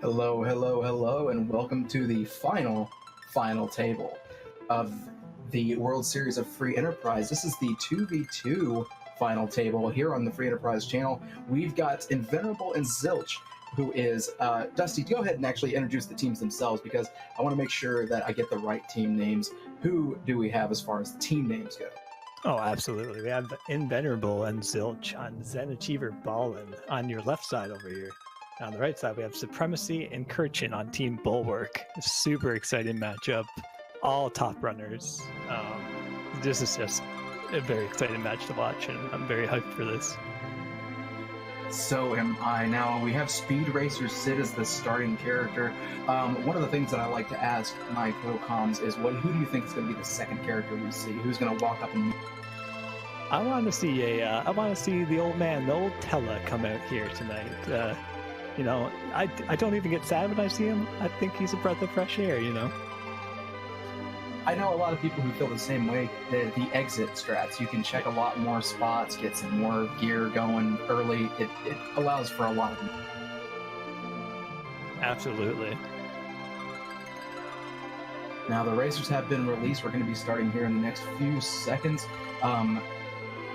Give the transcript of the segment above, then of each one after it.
Hello, hello, hello, and welcome to the final table of the World Series of Free Enterprise. This is the 2v2 final table here on the Free Enterprise channel. We've got Invenerable and Zilch, who is, Dusty, go ahead and actually introduce the teams themselves because I want to make sure that I get the right team names. Who do we have as far as the team names go? Oh, absolutely. We have Invenerable and Zilch on Zen Achiever Ballin on your left side over here. On the right side, we have Supremacy and Kirchin on Team Bulwark. A super exciting matchup. All top runners. This is just a very exciting match to watch, and I'm very hyped for this. So am I. Now, we have Speed Racer Sid as the starting character. One of the things that I like to ask my co-coms is, who do you think is going to be the second character we see? Who's going to walk up and... I want to see the old man, the old Tella, come out here tonight. You know, I don't even get sad when I see him. I think he's a breath of fresh air, you know? I know a lot of people who feel the same way. The exit strats, you can check a lot more spots, get some more gear going early. It allows for a lot of... Absolutely. Now, the racers have been released. We're going to be starting here in the next few seconds.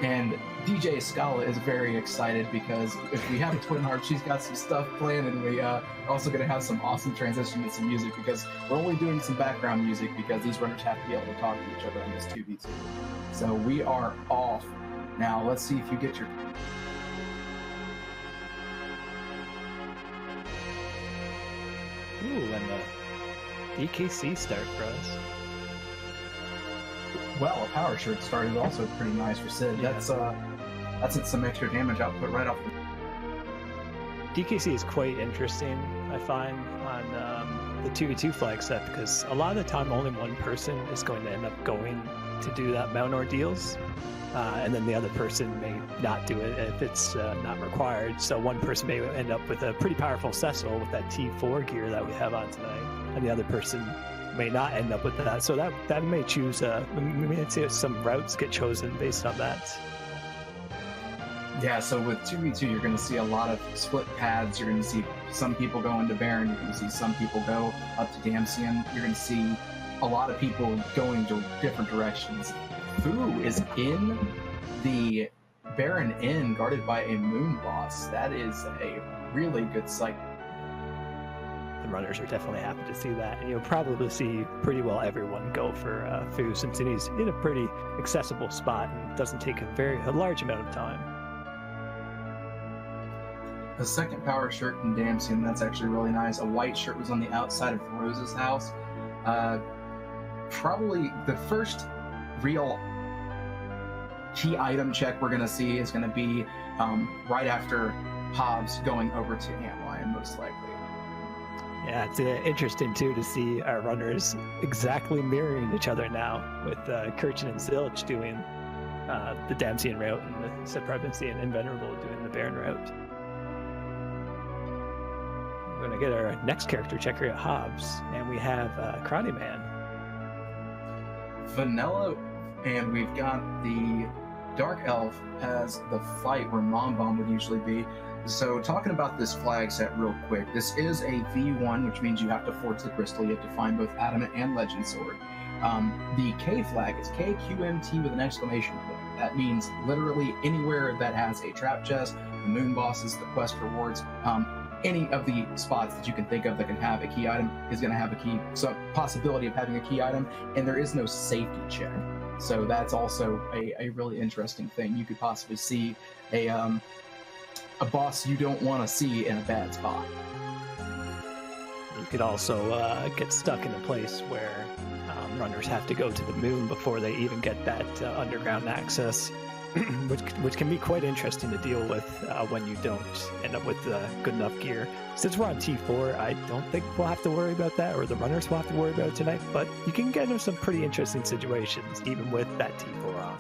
And DJ Scala is very excited because if we have a Twin Harp, she's got some stuff planned, and we are also going to have some awesome transition and some music because we're only doing some background music because these runners have to be able to talk to each other on this 2v2. So we are off. Now, let's see if you get your... Ooh, and the DKC start for us. Well, a power shirt started also pretty nice for Sid. Yeah. That's some extra damage output right off the... DKC is quite interesting, I find, on the 2v2 flag set because a lot of the time only one person is going to end up going to do that mount ordeals, and then the other person may not do it if it's not required. So one person may end up with a pretty powerful Cecil with that T4 gear that we have on tonight, and the other person may not end up with that. So that may choose, we may see some routes get chosen based on that. Yeah, so with 2v2, you're going to see a lot of split paths. You're going to see some people go into Baron. You're going to see some people go up to Damsian. You're going to see a lot of people going to different directions. Fu is in the Baron Inn, guarded by a Moon Boss. That is a really good sight. The runners are definitely happy to see that, and you'll probably see pretty well everyone go for Fu since he's in a pretty accessible spot and doesn't take a large amount of time. The second power shirt in Damsian, that's actually really nice. A white shirt was on the outside of Rose's house. Probably the first real key item check we're going to see is going to be right after Hobbs going over to Antlion, most likely. Yeah, it's interesting too to see our runners exactly mirroring each other now, with Kirchin and Zilch doing the Damsian route and the Supremacy and Invenerable doing the Baron route. We're going to get our next character checker at Hobbs, and we have Karate Man. Vanilla, and we've got the Dark Elf as the fight where Mom Bomb would usually be. So talking about this flag set real quick, this is a V1, which means you have to forge the crystal. You have to find both Adamant and Legend Sword. The K flag is KQMT with an exclamation point. That means literally anywhere that has a trap chest, the moon bosses, the quest rewards, any of the spots that you can think of that can have a key item is going to have a key, so possibility of having a key item, and there is no safety check. So that's also a really interesting thing. You could possibly see a boss you don't want to see in a bad spot. You could also get stuck in a place where runners have to go to the moon before they even get that underground access, which can be quite interesting to deal with when you don't end up with good enough gear. Since we're on T4, I don't think we'll have to worry about that, or the runners will have to worry about it tonight, but you can get into some pretty interesting situations even with that T4 on.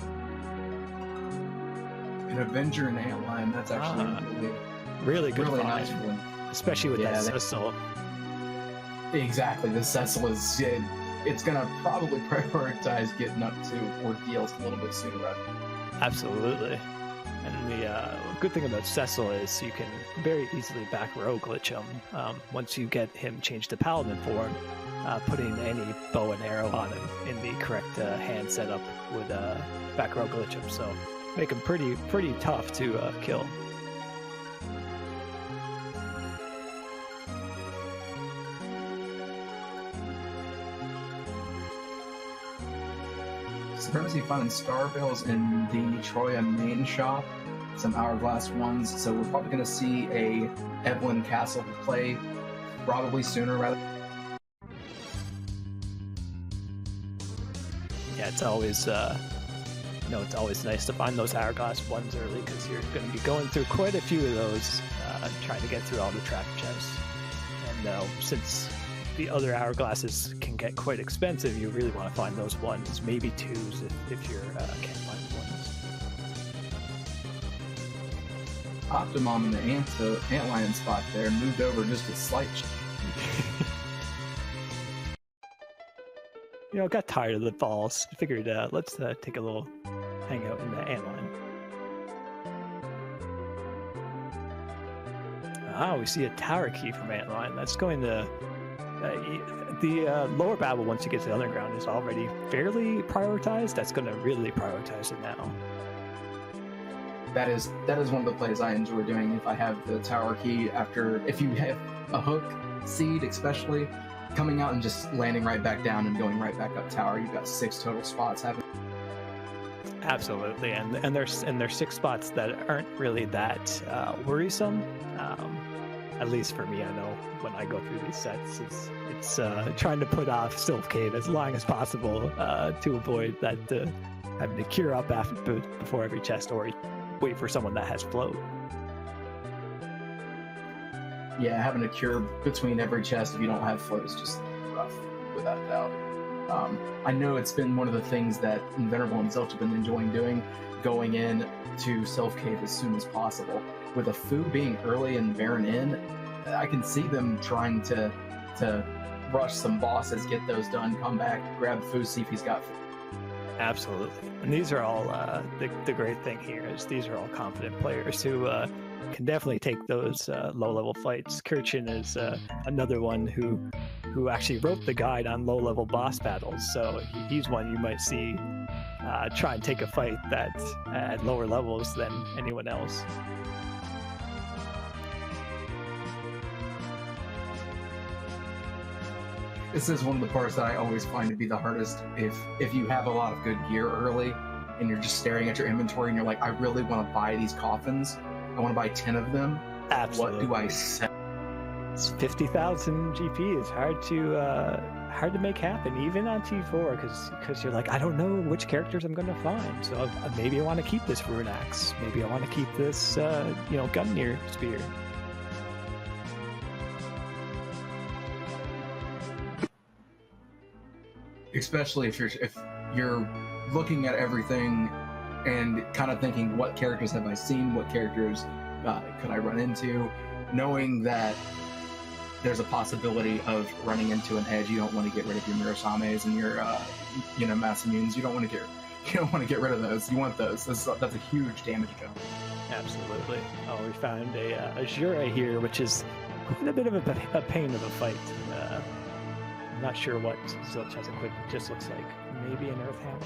An Avenger in Antlion, that's actually really good really find, nice one. especially with that Cecil. Exactly, the Cecil is... It's going to probably prioritize getting up to ordeals a little bit sooner. Absolutely. And the good thing about Cecil is you can very easily back row glitch him once you get him changed to Paladin form. Putting any bow and arrow on him in the correct hand setup would back row glitch him, so make him pretty tough to kill. Supremacy finding star bills in the Troya main shop, some hourglass ones, so we're probably going to see a Evelyn Castle play probably sooner rather. Yeah, it's always it's always nice to find those hourglass ones early because you're going to be going through quite a few of those, trying to get through all the trap chests. And since the other hourglasses can get quite expensive, you really want to find those ones, maybe twos if you're can't find ones. Optimum in the antlion spot there moved over just a slight. Got tired of the balls. Figured let's take a little hangout in the antlion. We see a tower key from antlion. That's going to the lower Babel. Once you get to the underground, is already fairly prioritized. That's going to really prioritize it now. That is one of the plays I enjoy doing. If I have the tower key, if you have a hook seed, especially coming out and just landing right back down and going right back up tower, you've got 6 total spots happening. Absolutely, and there's 6 spots that aren't really that worrisome. At least for me, I know when I go through these sets, it's trying to put off Sylph Cave as long as possible to avoid that having to cure up before every chest or wait for someone that has float. Yeah, having to cure between every chest if you don't have float is just rough, without a doubt. I know it's been one of the things that Invenerable and Zilch have been enjoying doing, going in to Sylph Cave as soon as possible. With a Fu being early and Baron in, I can see them trying to rush some bosses, get those done, come back, grab Fu, see if he's got Fu. Absolutely. And these are all, the great thing here is these are all confident players who can definitely take those low-level fights. Kirchen is another one who actually wrote the guide on low-level boss battles, so he's one you might see try and take a fight that's at lower levels than anyone else. This is one of the parts that I always find to be the hardest. If you have a lot of good gear early and you're just staring at your inventory and you're like, I really want to buy these coffins. I want to buy 10 of them. Absolutely. What do I sell? It's 50,000 GP. It's hard to make happen, even on T4, because you're like, I don't know which characters I'm going to find. So maybe I want to keep this Rune Axe. Maybe I want to keep this, Gungnir Spear. Especially if you're looking at everything and kind of thinking, what characters have I seen? What characters could I run into? Knowing that there's a possibility of running into an edge, you don't want to get rid of your Mirasames and your Masamunes. You don't want to get rid of those. You want those. That's a huge damage jump. Absolutely. Oh, we found a Azura here, which is quite a bit of a pain of a fight. I'm not sure what Zilch has equipped. It just looks like maybe an Earth Hammer.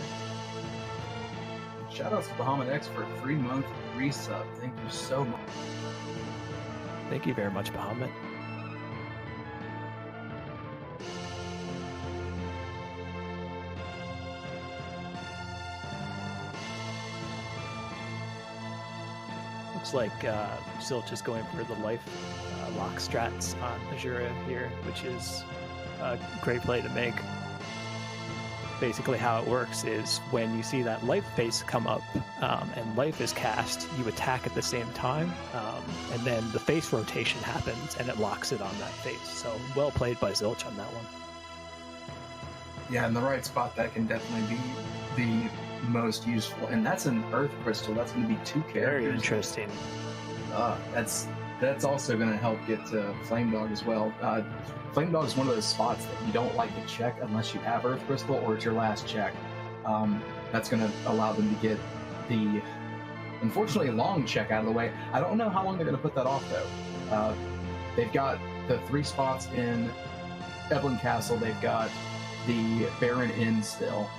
Shoutouts to Bahamut X for a 3-month resub. Thank you so much. Thank you very much, Bahamut. Looks like Zilch is going for the life lock strats on Azura here, which is a great play to make. Basically how it works is when you see that life face come up and life is cast, you attack at the same time, and then the face rotation happens and it locks it on that face. So well played by Zilch on that one. Yeah, in the right spot that can definitely be the most useful. And that's an Earth Crystal. That's going to be 2 characters. Very interesting. That's also going to help get to Flame Dog as well. Flame Dog is one of those spots that you don't like to check unless you have Earth Crystal or it's your last check. That's going to allow them to get the Unfortunately, long check out of the way. I don't know how long they're going to put that off, though. They've got the 3 spots in Evelyn Castle. They've got the Baron Inn still.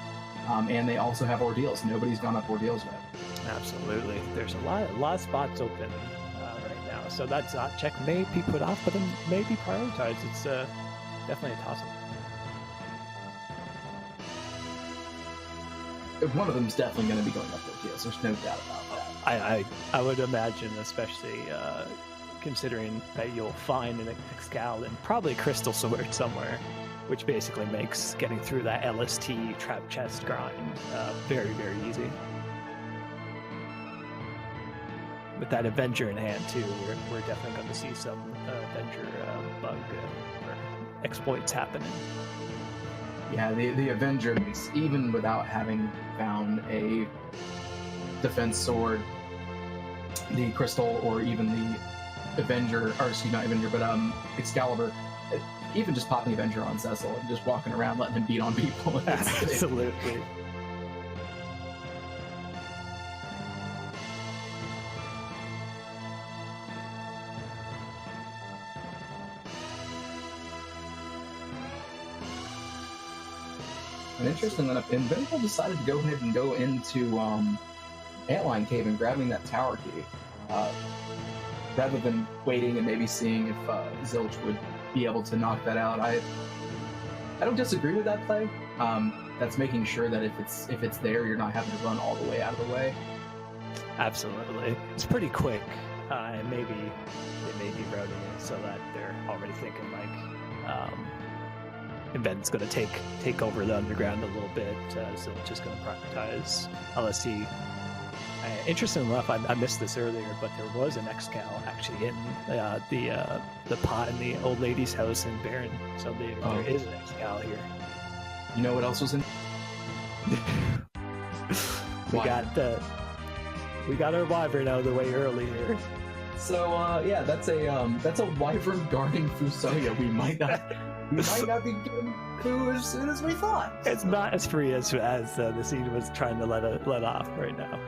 And they also have Ordeals. Nobody's gone up Ordeals yet. Absolutely. There's a lot of spots open right now. So that Zot check may be put off, but it may be prioritized. It's definitely a toss-up. One of them's definitely going to be going up Ordeals. There's no doubt about that. I would imagine, especially considering that you'll find an Excal and probably a Crystal Sword somewhere, which basically makes getting through that LST trap chest grind very, very easy. With that Avenger in hand too, we're definitely going to see some Avenger bug or exploits happening. Yeah, the Avenger, even without having found a defense sword, the Crystal, or even the Avenger, or excuse me, not Avenger, but Excalibur, even just popping Avenger on Cecil and just walking around letting him beat on people. Absolutely. And interesting enough, Invincible decided to go ahead and go into Antlion Cave and grabbing that tower key, rather than waiting and maybe seeing if Zilch would be able to knock that out. I don't disagree with that play. That's making sure that if it's there, you're not having to run all the way out of the way. Absolutely, it's pretty quick, and maybe they may be routing it so that they're already thinking like. Ben's going to take over the underground a little bit, so it's just going to prioritize LSC. Interesting enough, I missed this earlier, but there was an Excal actually in the pot in the old lady's house in Baron, so there is an Excal here. You know what else was in? we got our Wyvern out of the way early here. So yeah, that's a Wyvern guarding Fusoya. We might not be getting Fu as soon as we thought. It's not as free as the scene was trying to let off right now.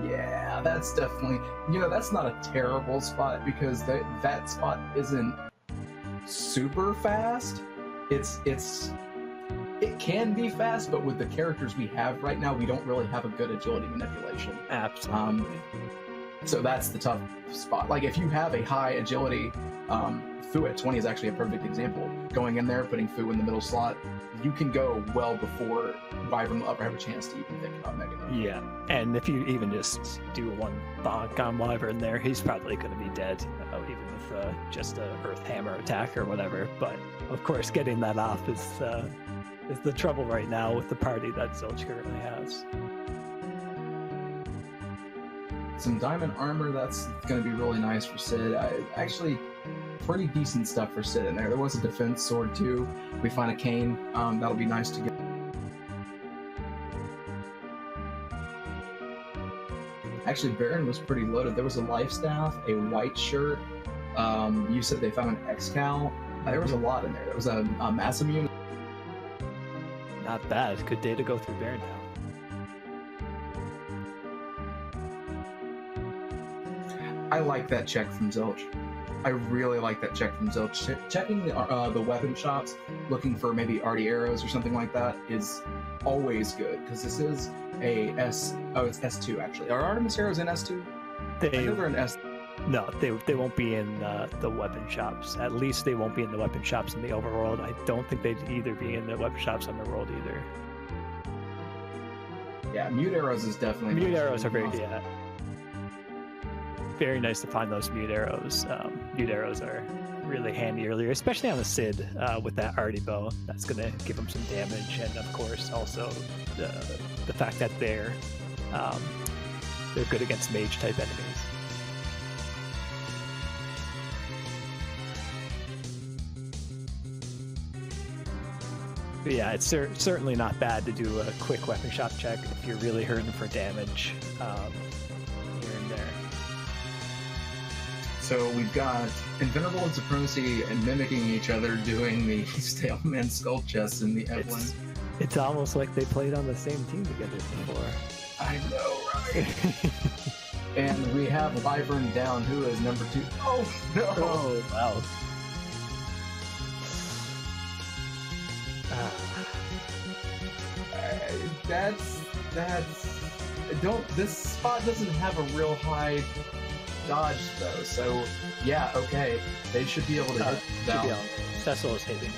Yeah, that's definitely, that's not a terrible spot, because that spot isn't super fast. It can be fast, but with the characters we have right now, we don't really have a good agility manipulation. Absolutely. So that's the tough spot. Like, if you have a high agility, Fu at 20 is actually a perfect example. Going in there, putting Fu in the middle slot, you can go well before Wyvern will ever have a chance to even think about Mega Man. Yeah, and if you even just do one bonk on Wyvern there, he's probably going to be dead, even with just a Earth Hammer attack or whatever. But of course, getting that off is the trouble right now with the party that Zilch currently has. Some diamond armor, that's going to be really nice for Sid. Actually, pretty decent stuff for Sid in there. There was a defense sword too. We find a cane. That'll be nice to get. Actually, Baron was pretty loaded. There was a life staff, a white shirt. You said they found an Excal. There was a lot in there. There was a mass immune. Not bad. Good day to go through Baron Town. I like that check from Zilch. I really like that check from Zilch. Checking the weapon shops, looking for maybe Artie arrows or something like that, is always good, because this is it's S2 actually. Are Artemis arrows in S2? I know they're in S. No, they won't be in the weapon shops. At least they won't be in the weapon shops in the overworld. I don't think they'd either be in the weapon shops on the world either. Yeah, mute arrows is definitely. Mute arrows are very nice to find those mute arrows. Mute arrows are really handy earlier, especially on the Sid with that Artie bow. That's going to give him some damage, and of course also the fact that they're good against mage type enemies. But yeah, it's certainly not bad to do a quick weapon shop check if you're really hurting for damage here and there. So we've got Invincible and Supremacy and mimicking each other doing the Staleman skull chests in the Evelyn. It's almost like they played on the same team together before. I know, right? And we have Wyvern down, who is number 2. Oh, no! Oh, wow. That's... This spot doesn't have a real high dodge, though, so... Yeah, okay. They should be able to hit down. Cecil is hitting, so...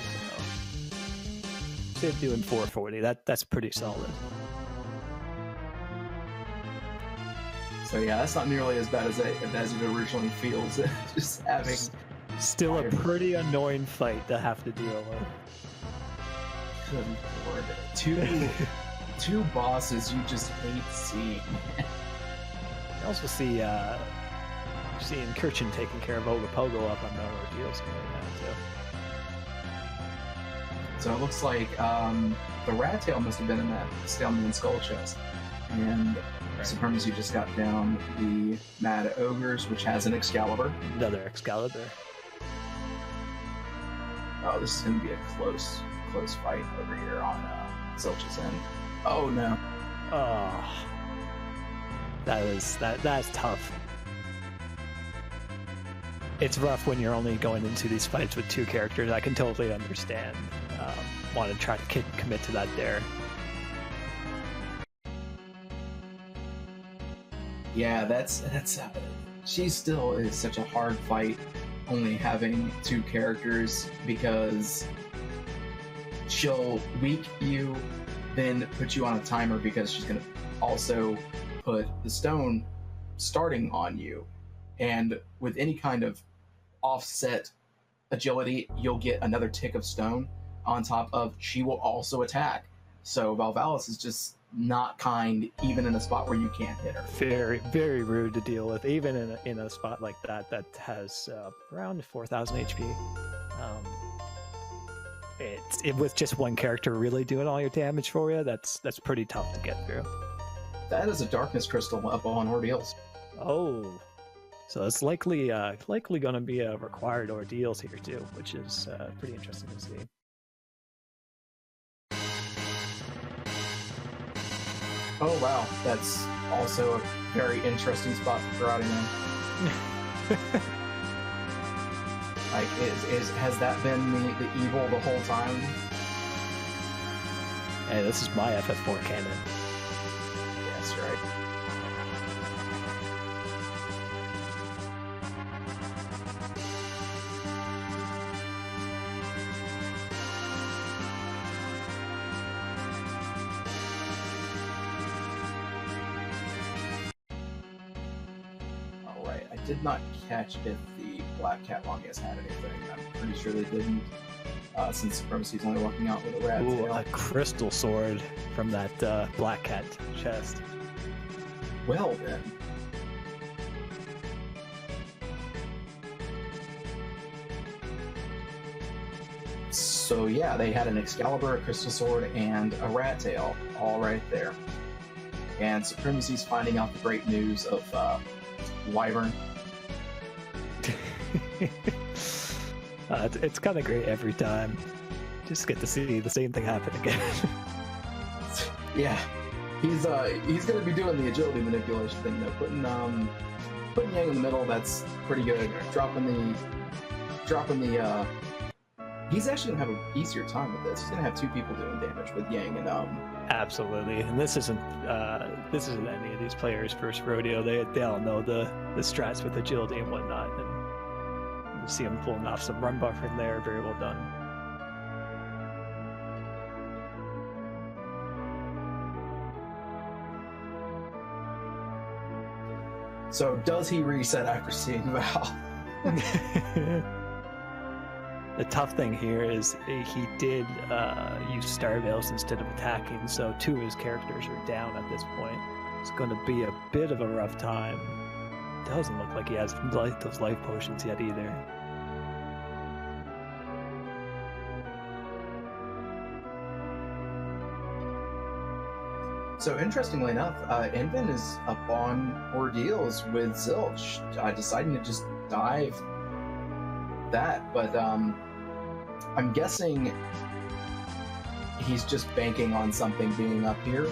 They're doing 440. That's pretty solid. So yeah, that's not nearly as bad as it originally feels. Just having... Still a pretty annoying fight to have to deal with. Good lord. Two bosses you just hate seeing. You also see seeing Kirchen taking care of Ogopogo up on Mount Ordeals too. So it looks like the rat tail must have been in that Stallion Skull chest. And Supremacy just got down the Mad Ogres, which has an Excalibur. Another Excalibur. Oh, this is going to be a close fight over here on Zilch's end. Oh, no. Oh. That's tough. It's rough when you're only going into these fights with 2 characters. I can totally understand. Want to try to commit to that there. Yeah, that's she still is such a hard fight, only having 2 characters, because she'll weak you, then put you on a timer because she's gonna also put the stone starting on you, and with any kind of offset agility, you'll get another tick of stone on top of she will also attack. So Valvalis is just not kind, even in a spot where you can't hit her. Very, very rude to deal with, even in a spot like that has around 4,000 HP. It with just one character really doing all your damage for you. That's pretty tough to get through. That is a darkness crystal up on Ordeals. Oh, so it's likely going to be a required Ordeals here too, which is pretty interesting to see. Oh wow, that's also a very interesting spot for Karate Man. Like, has that been the evil the whole time? Hey, this is my FF4 cannon. Yes, right. I did not catch if the Black Cat Longias had anything. I'm pretty sure they didn't, since Supremacy's only walking out with a rat tail. A crystal sword from that Black Cat chest. Well then. So yeah, they had an Excalibur, a crystal sword, and a rat tail, all right there. And Supremacy's finding out the great news of Wyvern. It's kind of great every time. Just get to see the same thing happen again. Yeah, he's gonna be doing the agility manipulation thing though. Putting Yang in the middle, that's pretty good. Dropping the he's actually gonna have an easier time with this. He's gonna have 2 people doing damage with Yang and Absolutely, and this isn't any of these players' first rodeo. They all know the strats with agility and whatnot, and you see them pulling off some run buffering there. Very well done. So does he reset after seeing Val? The tough thing here is he did use Star Veils instead of attacking, so 2 of his characters are down at this point. It's going to be a bit of a rough time. Doesn't look like he has those life potions yet either. So interestingly enough, Envin is up on Ordeals with Zilch, deciding to just dive that, but I'm guessing he's just banking on something being up here,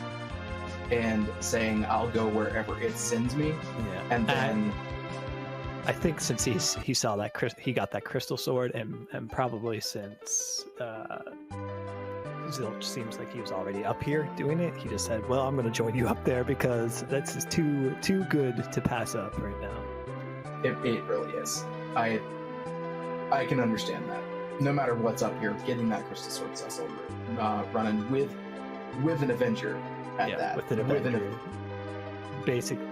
and saying I'll go wherever it sends me, Yeah. and then I think since he saw that he got that crystal sword, and probably since Zilch seems like he was already up here doing it, he just said, "Well, I'm going to join you up there because that's just too good to pass up right now." it really is. I can understand that. No matter what's up here, getting that crystal sword Cecil running with an Avenger at that. With an Avenger. Basically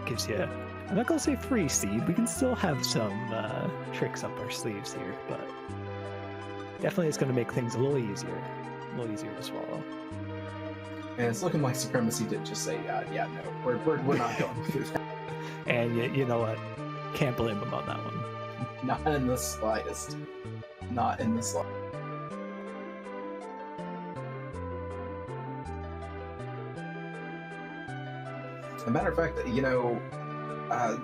gives you, I'm not gonna say free seed. We can still have some tricks up our sleeves here, but definitely it's gonna make things a little easier to swallow. And it's looking like Supremacy did just say, yeah, no, we're not going through that. And you know what? Can't blame him on that one. Not in the slightest. Not in the slightest. As a matter of fact,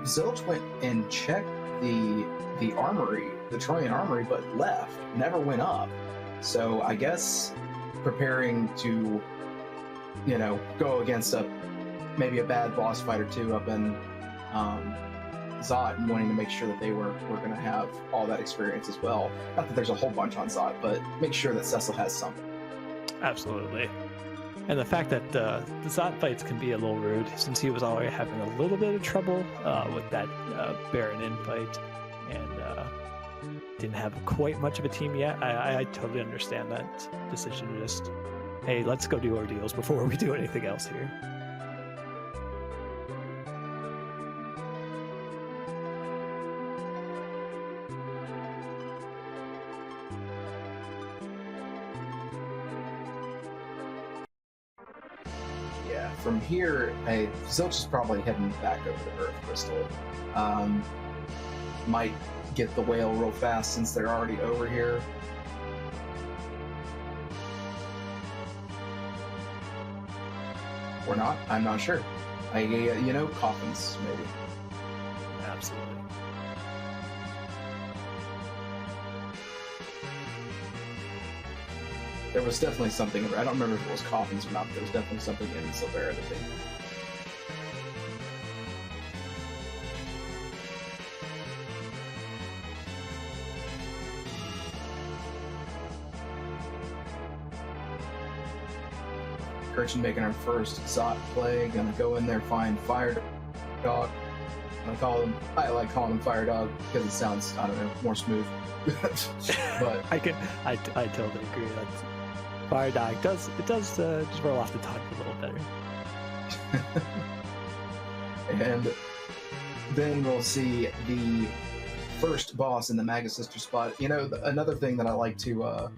Zilch went and checked the armory, the Troyan armory, but left, never went up. So I guess preparing to, go against maybe a bad boss fight or two up in Zot, and wanting to make sure that they were going to have all that experience as well. Not that there's a whole bunch on Zot, but make sure that Cecil has something. Absolutely. And the fact that the Zot fights can be a little rude, since he was already having a little bit of trouble with that Baron Inn fight, and didn't have quite much of a team yet. I totally understand that decision to just, hey, let's go do ordeals before we do anything else here. From here, Zilch is probably heading back over to Earth Crystal. Might get the whale real fast since they're already over here. Or not, I'm not sure. Coffins, maybe. Absolutely. There was definitely something, I don't remember if it was coffins or not, but there was definitely something in Silvera that they... Gretchen making her first Zot play, gonna go in there, find Fire Dog. I like calling him Fire Dog because it sounds, I don't know, more smooth. But I totally agree. That's Fire Dog does just roll off the tongue a little better. And then we'll see the first boss in the Magus Sister spot. Another thing that I like to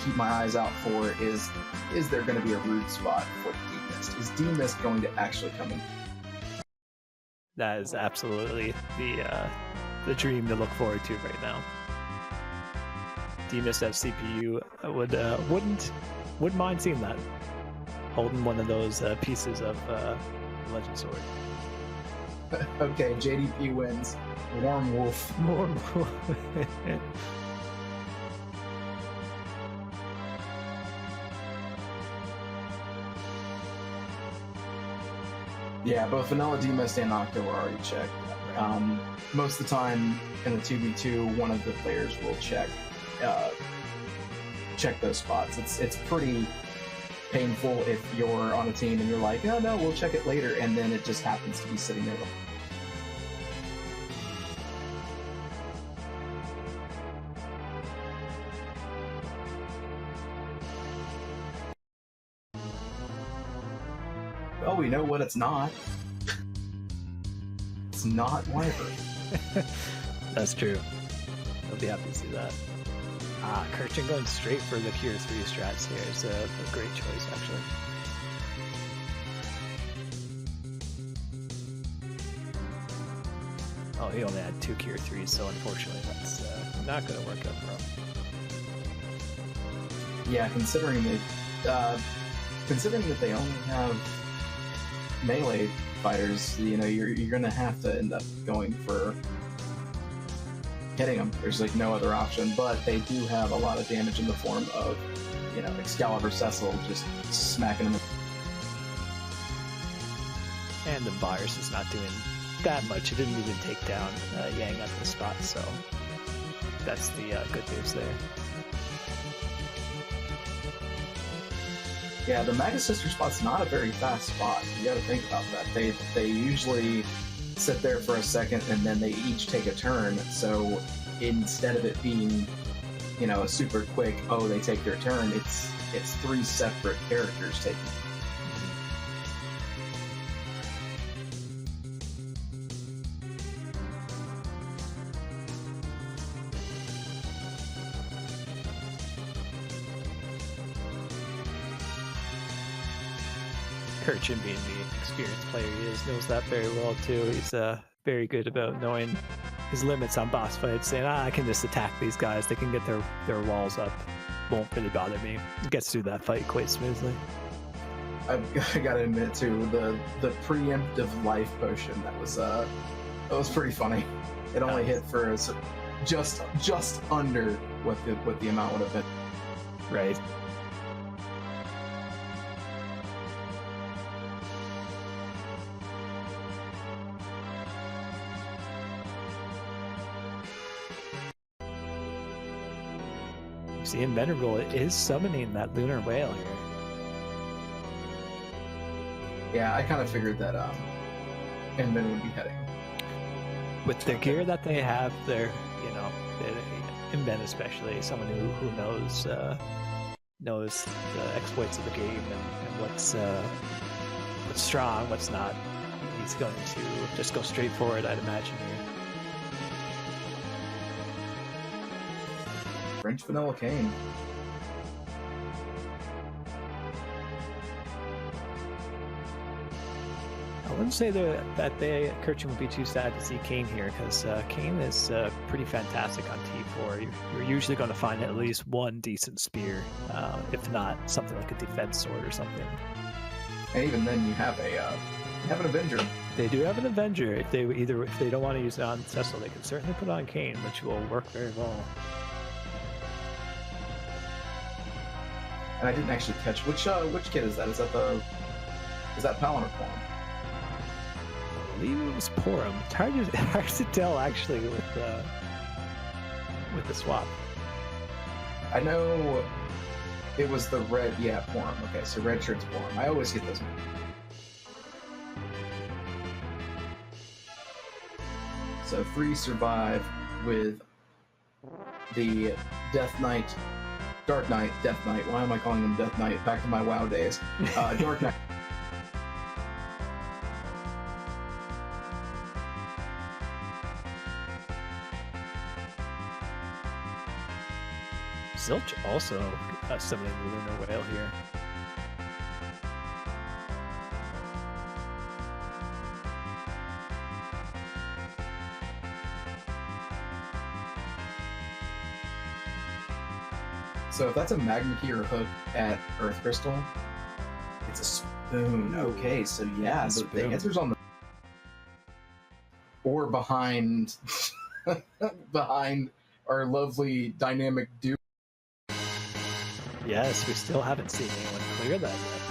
keep my eyes out for is there going to be a root spot for D-Mist? Is D-Mist going to actually come in? That is absolutely the dream to look forward to right now. D-Mist as CPU wouldn't mind seeing that. Holding one of those pieces of Legend Sword. Okay, JDP wins. Warm Wolf. Warm Wolf. Yeah, both Vanilla, D-Mist, and Octo are already checked. Most of the time in the 2v2, one of the players will check those spots. It's pretty painful if you're on a team and you're like, oh no, we'll check it later, and then it just happens to be sitting there. Well, we know what it's not. It's not Wyvern. That's true. I'll be happy to see that. Kirchen going straight for the Cure 3 strats here is a great choice, actually. Oh, he only had 2 Cure 3s, so unfortunately that's not going to work out for him. Yeah, considering that they only have melee fighters, you're gonna have to end up going for hitting them. There's no other option, but they do have a lot of damage in the form of Excalibur Cecil just smacking him. And the virus is not doing that much. It didn't even take down Yang at the spot, so that's the good news there. Yeah, the Magus Sister spot's not a very fast spot. You got to think about that. They usually sit there for a second and then they each take a turn. So instead of it being, a super quick, they take their turn, it's 3 separate characters taking. Kirchen, being the experienced player he is, knows that very well too. He's very good about knowing his limits on boss fights, saying, I can just attack these guys, they can get their walls up, won't really bother me. He gets through that fight quite smoothly. I gotta admit too, the preemptive life potion, that was pretty funny. It only hit for just under what the amount would have been. Right. See, Invenerable is summoning that lunar whale here. Yeah, I kind of figured that Inven would be heading. With the gear that they have, they're, Inven especially, someone who knows the exploits of the game and what's strong, what's not. He's going to just go straight forward, I'd imagine here. French Vanilla Cane. I wouldn't say that Kirchen would be too sad to see Kain here, because Kain is pretty fantastic on T4. You're usually going to find at least one decent spear, if not something like a defense sword or something. And even then, you have an Avenger. They do have an Avenger. If they don't want to use it on Cecil, they can certainly put it on Kain, which will work very well. And I didn't actually catch which kid is that? Is that Palin or Quorum? I believe it was Porum. It's hard to tell actually with the swap. I know it was the red. Yeah, Porum. Okay, so red shirt's Porum. I always get those. So 3 survive with the Death Knight. Dark Knight, Death Knight. Why am I calling him Death Knight? Back to my WoW days. Dark Knight. Zilch also summoning the lunar whale here. So if that's a Magma Key or hook at Earth Crystal, it's a spoon. Okay, so yeah, the answer's on the... Or behind our lovely dynamic dude. Yes, we still haven't seen anyone clear that yet.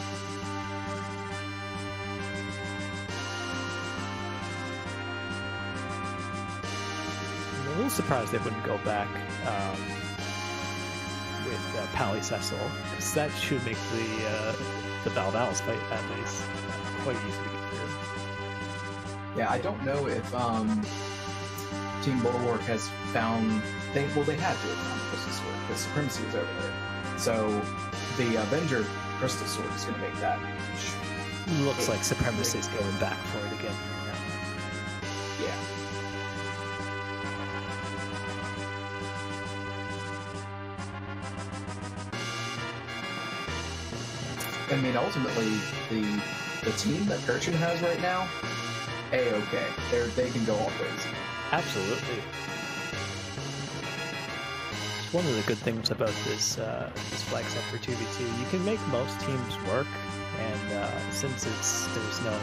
I'm a little surprised they wouldn't go back with Pally Cecil, because that should make the Valval's fight at least quite easy to get through. Yeah, I don't know if Team Bulwark has found... They had to have found the Crystal Sword, because Supremacy was over there. So the Avenger Crystal Sword is going to make that... Looks like Supremacy is going back for it again. Yeah. I mean, ultimately, the team that Kirchen has right now, A-okay. They can go all crazy. Absolutely. One of the good things about this flag set for 2v2, you can make most teams work, and since there's no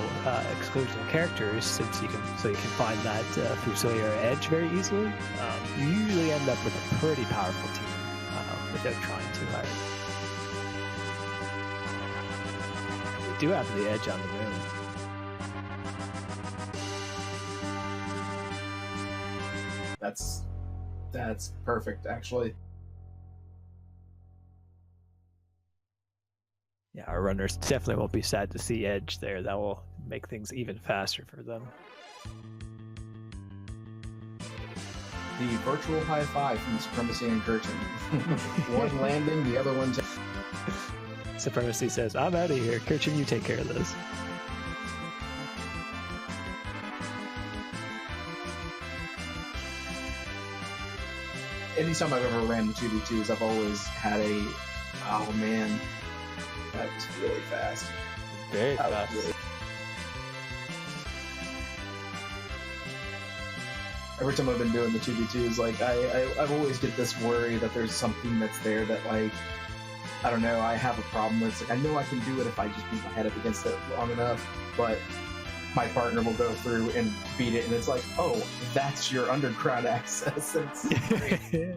exclusion of characters, so you can find that Fusilier edge very easily, you usually end up with a pretty powerful team without trying too hard. do have the edge on the moon. That's perfect, actually. Yeah, our runners definitely won't be sad to see edge there. That will make things even faster for them. The virtual high five from Supremacy and Curtain. One landing, the other one. Supremacy says, "I'm out of here. Kirchen, you take care of this." Anytime I've ever ran the 2v2s, I've always had oh man, that was really fast. Very fast. Every time I've been doing the 2v2s, like, I've always get this worry that there's something that's there that, like, I don't know, I have a problem with. Like, I know I can do it if I just beat my head up against it long enough, but my partner will go through and beat it, and it's like, oh, that's your underground access. It's great.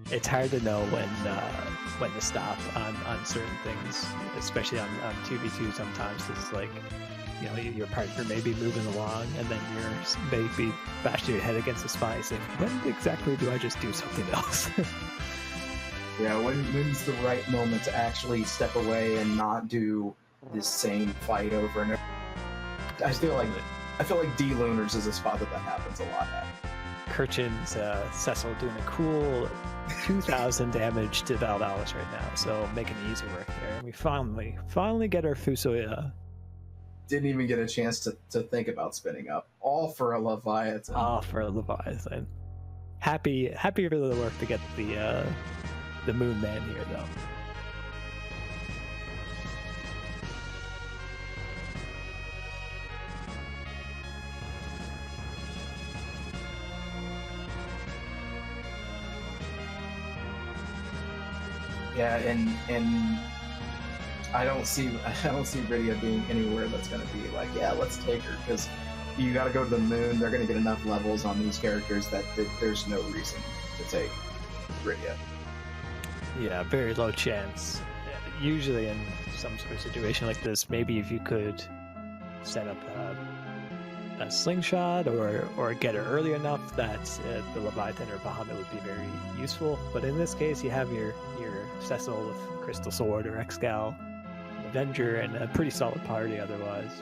It's hard to know when to stop on certain things, especially on 2v2 sometimes. It's like, you know, your partner may be moving along, and then you're maybe bashing your head against the spine. It's like, when exactly do I just do something else? Yeah, when's the right moment to actually step away and not do this same fight over and over? I feel like D-Lunars is a spot that happens a lot at. Kirchen's Cecil doing a cool 2,000 damage to Valdalis right now, so making easy work there. And we finally get our Fusoya. Didn't even get a chance to think about spinning up. All for a Leviathan. All for a Leviathan. Happy for the work to get the Moon Man here, though. Yeah, and I don't see Rydia being anywhere that's going to be like, yeah, let's take her, because you got to go to the moon. They're going to get enough levels on these characters that there's no reason to take Rydia. Yeah, very low chance. Usually in some sort of situation like this, maybe if you could set up a slingshot or get her early enough that the Leviathan or Bahamut would be very useful. But in this case, you have your Cecil with Crystal Sword or Excal, Avenger, and a pretty solid party otherwise.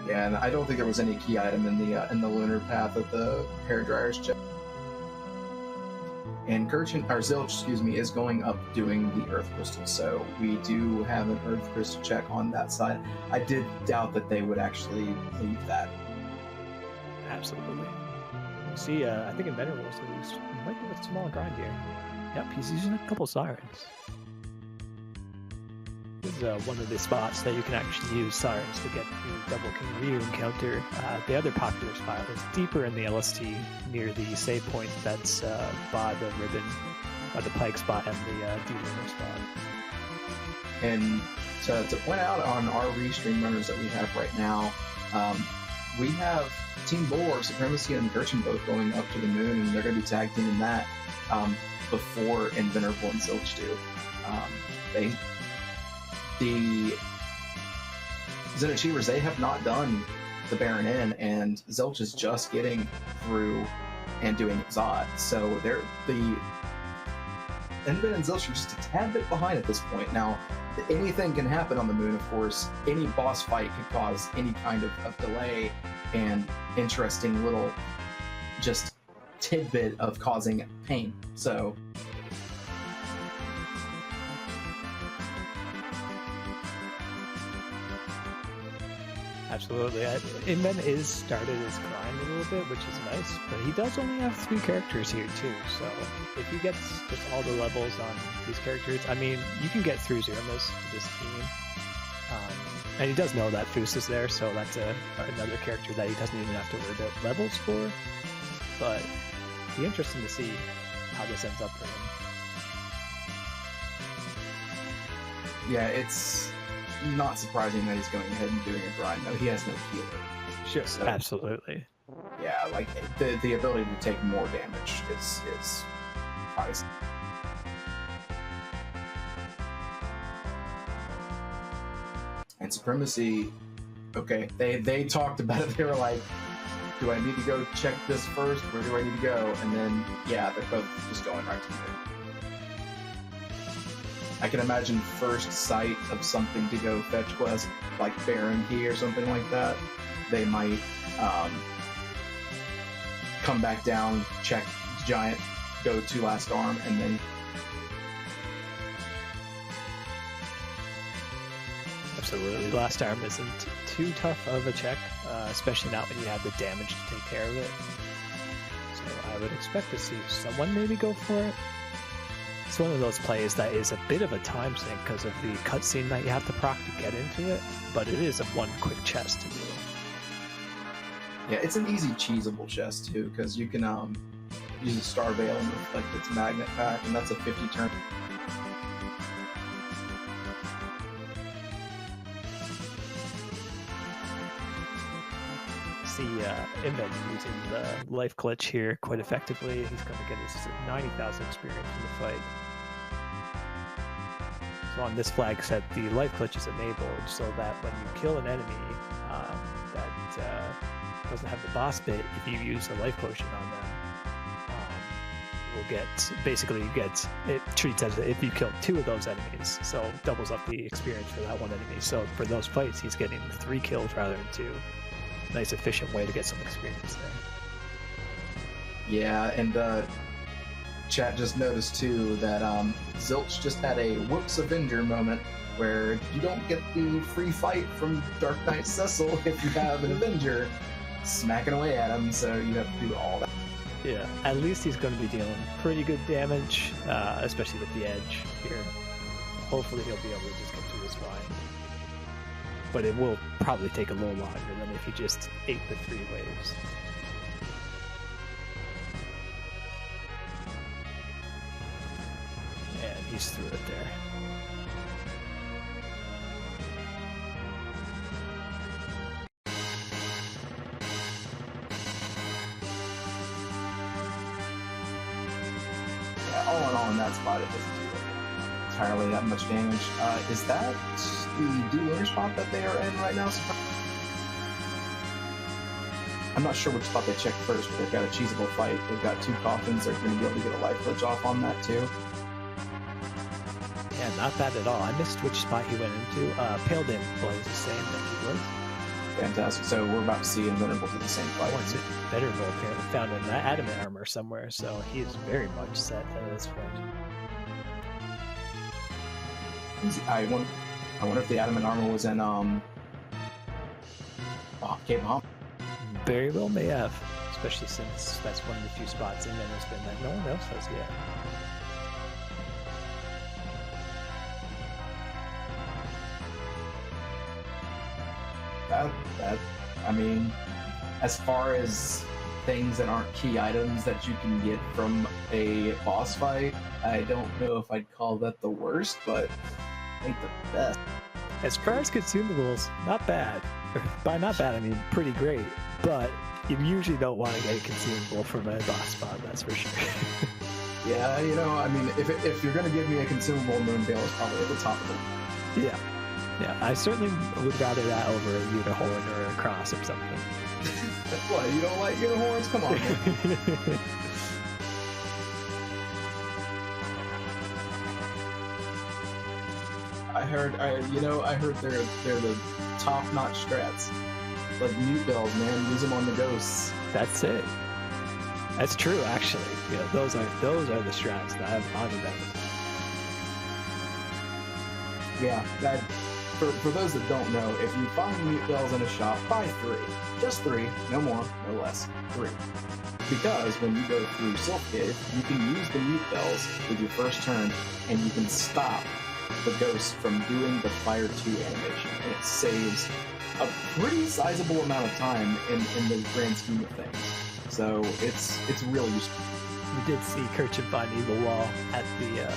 Yeah, and I don't think there was any key item in the lunar path of the hairdryer's check. And Zilch, is going up doing the Earth Crystal, so we do have an Earth Crystal check on that side. I did doubt that they would actually leave that. Absolutely. See, I think in Venerables, he might do a small grind here. Yep, he's using a couple Sirens. This is one of the spots that you can actually use Sirens to get the Double King Ryu encounter. The other popular spot is deeper in the LST near the save point that's by the ribbon, by the Pike spot and the D-Lunar spot. And to point out on our restream runners that we have right now, we have Team Bulwark, Supremacy, and Kirchen both going up to the moon, and they're going to be tag teaming that before Invenerable and Zilch do. The Zen Achievers, they have not done the Baron Inn, and Zilch is just getting through and doing Zod. So the Inven and Zilch are just a tad bit behind at this point. Now, anything can happen on the moon, of course. Any boss fight could cause any kind of delay and interesting little just tidbit of causing pain. So absolutely. Inven is started his grind a little bit, which is nice, but he does only have 3 characters here too, so if he gets just all the levels on these characters, I mean, you can get through Zermas with this team. And he does know that Fus is there, so that's another character that he doesn't even have to worry about levels for, but it'll be interesting to see how this ends up for him. yeah, it's not surprising that he's going ahead and doing a grind, though. He has no healer. Sure, So, absolutely. yeah, like the ability to take more damage is probably. And Supremacy, okay, they talked about it. They were like, do I need to go check this first? Where do I need to go? And then, yeah, they're both just going right to there. I can imagine first sight of something to go fetch quest, like Baron Key or something like that. They might come back down, check Giant, go to Last Arm, and then... Absolutely. Last Arm isn't too tough of a check, especially not when you have the damage to take care of it. So I would expect to see someone maybe go for it. It's one of those plays that is a bit of a time sink because of the cutscene that you have to proc to get into it, but it is a one quick chest to do. Yeah, it's an easy cheesable chest too, because you can use a Star Veil and reflect its magnet pack, and that's a 50 turn. See Inven using the life glitch here quite effectively. He's going to get his 90,000 experience from the fight. So on this flag set, the life glitch is enabled so that when you kill an enemy that doesn't have the boss bit, if you use a life potion on them, you will get, basically you get, it treats as if you kill 2 of those enemies, so doubles up the experience for that one enemy. So for those fights, he's getting 3 kills rather than 2. Nice efficient way to get some experience there. Yeah, and chat just noticed too that Zilch just had a Whoops Avenger moment where you don't get the free fight from Dark Knight Cecil if you have an Avenger smacking away at him, so you have to do all that. Yeah, at least he's going to be dealing pretty good damage, especially with the edge here. Hopefully he'll be able to just get through his line. But it will probably take a little longer than if he just ate the 3 waves. And he's through it there. Yeah, all in all in that spot, it doesn't do entirely that much damage. Is that the do-winner spot that they are in right now? I'm not sure which spot they checked first, but they've got a cheesable fight. They've got 2 coffins. They're going to be able to get a life glitch off on that too. Yeah, not bad at all. I missed which spot he went into. Pale Dim was the same that he was. Fantastic. So we're about to see Invulnerable do the same fight. Once it Venerable apparently found an adamant armor somewhere, so he is very much set at this point. I wonder if the adamant armor was in Cape Hop. Very well may have, especially since that's one of the few spots in Venom's been that no one else has yet. I mean, as far as things that aren't key items that you can get from a boss fight, I don't know if I'd call that the worst, but I think the best. As far as consumables, not bad. By not bad, I mean pretty great. But you usually don't want to get a consumable from a boss spot, that's for sure. Yeah, you know, I mean, if you're going to give me a consumable, Moonveil is probably at the top of the list. Yeah, I certainly would rather that over a unicorn or a cross or something. What, you don't like unicorns? Come on, man. I heard they're the top-notch strats. Like mute bells, man. Use them on the ghosts. That's it. That's true, actually. Yeah, those are the strats that I've thought about. Yeah, for those that don't know, if you find mute bells in a shop, buy 3. Just 3, no more, no less. 3. Because when you go through Sylph Cave, you can use the mute bells with your first turn, and you can stop the ghost from doing the Fire 2 animation, and it saves a pretty sizable amount of time in the grand scheme of things. So it's really useful. We did see Kerchif finding the wall at the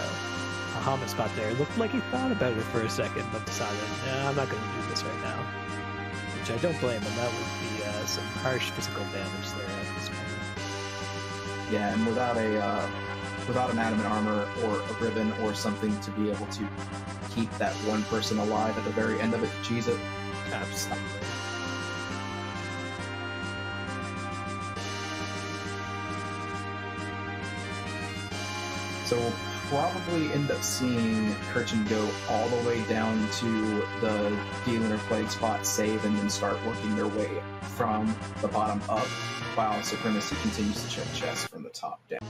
Bahamut spot there. It looked like he thought about it for a second, but decided, nah, I'm not going to do this right now. Which I don't blame him. That would be some harsh physical damage there at this point. Yeah, and without an adamant armor or a ribbon or something to be able to keep that one person alive at the very end of it to cheese it. Absolutely. So we'll probably end up seeing Kirchen go all the way down to the D-Lunar Plague spot, save, and then start working their way from the bottom up, while Supremacy continues to check chests from the top down.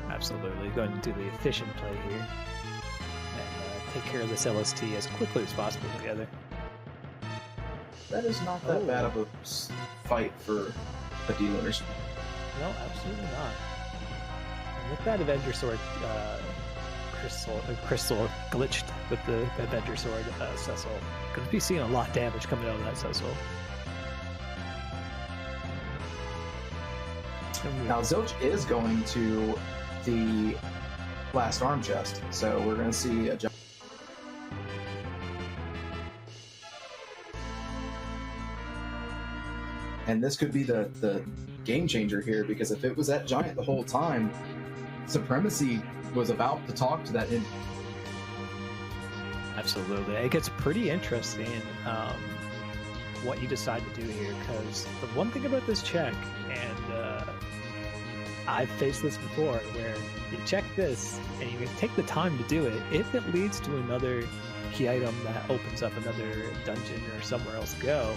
Absolutely. Going to do the efficient play here. And take care of this LST as quickly as possible together. That is not that bad of a fight for the D-Lunars. No, absolutely not. And with that Avenger Sword, Crystal glitched with the Avenger Sword, Cecil. Going to be seeing a lot of damage coming out of that Cecil. Now Zilch is going to the last arm chest, so we're going to see a jump. And this could be the game changer here, because if it was that giant the whole time, Supremacy was about to talk to that. Absolutely. It gets pretty interesting what you decide to do here, because the one thing about this check, and I've faced this before, where you check this and you take the time to do it, if it leads to another key item that opens up another dungeon or somewhere else to go,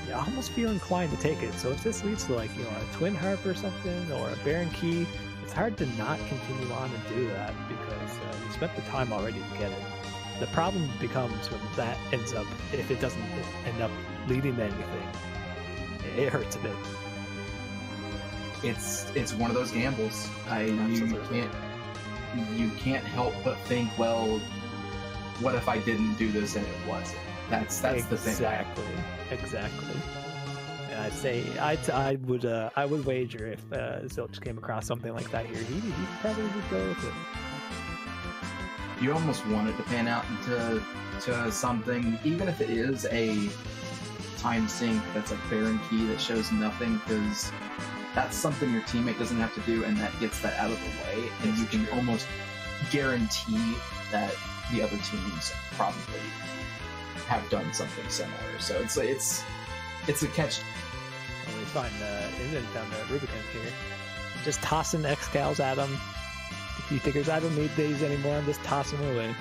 you almost feel inclined to take it. So if this leads to, like, you know, a Twin Harp or something, or a Baron Key, it's hard to not continue on and do that, because you spent the time already to get it. The problem becomes when that ends up, if it doesn't end up leading to anything, it hurts a bit. It's one of those gambles. You can't help but think, well, what if I didn't do this and it wasn't? That's the thing. Exactly. And I'd say I would wager if Zilch came across something like that here, he probably would go with it. You almost want it to pan out to something, even if it is a time sink that's a Baron Key that shows nothing, because that's something your teammate doesn't have to do, and that gets that out of the way, and you can almost guarantee that the other teams probably have done something similar. So it's a catch. Well, we find Indian found a Rubicon here, just tossing Excals at him. He figures I don't need these anymore, and just toss them away.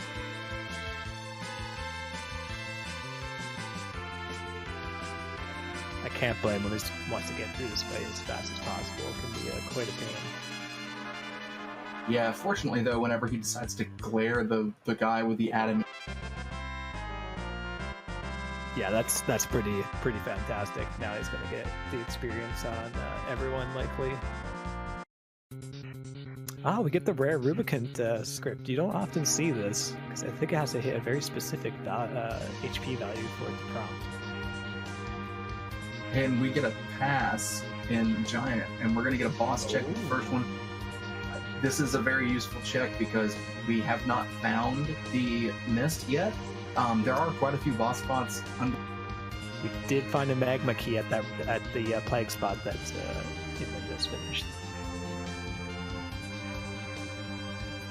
I can't blame him. He just wants to get through this fight as fast as possible. It can be quite a pain. Yeah, fortunately though, whenever he decides to glare the guy with the adamant, yeah, that's pretty fantastic. Now he's gonna get the experience on everyone likely. Ah, we get the rare Rubicant script. You don't often see this, because I think it has to hit a very specific HP value for it to prompt. and we get a pass in Giant, and we're going to get a boss check with the first one. This is a very useful check because we have not found the mist yet. There are quite a few boss spots under. We did find a magma key at the plague spot that Inman just finished.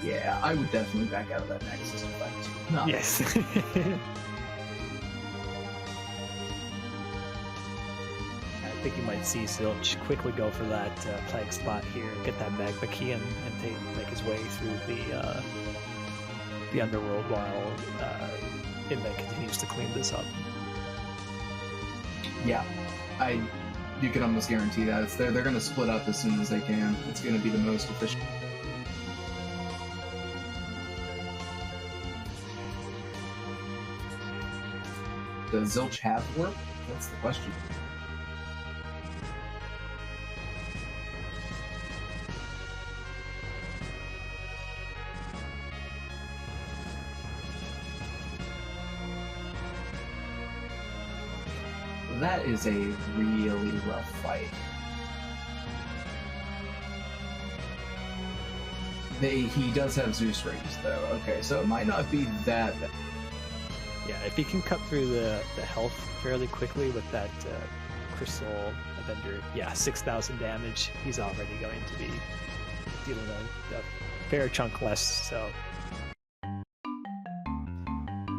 Yeah, I would definitely back out of that Nexus effect. No. Yes. I think you might see Zilch quickly go for that plague spot here, get that magma key and make his way through the underworld while Inman continues to clean this up. Yeah, you can almost guarantee that. They're going to split up as soon as they can. It's going to be the most efficient. Does Zilch have work? That's the question. That is a really rough fight. He does have Zeus rings, though. Okay, so it might not be that bad. Yeah, if he can cut through the health fairly quickly with that Crystal Avenger, yeah, 6,000 damage, he's already going to be dealing a fair chunk less, so...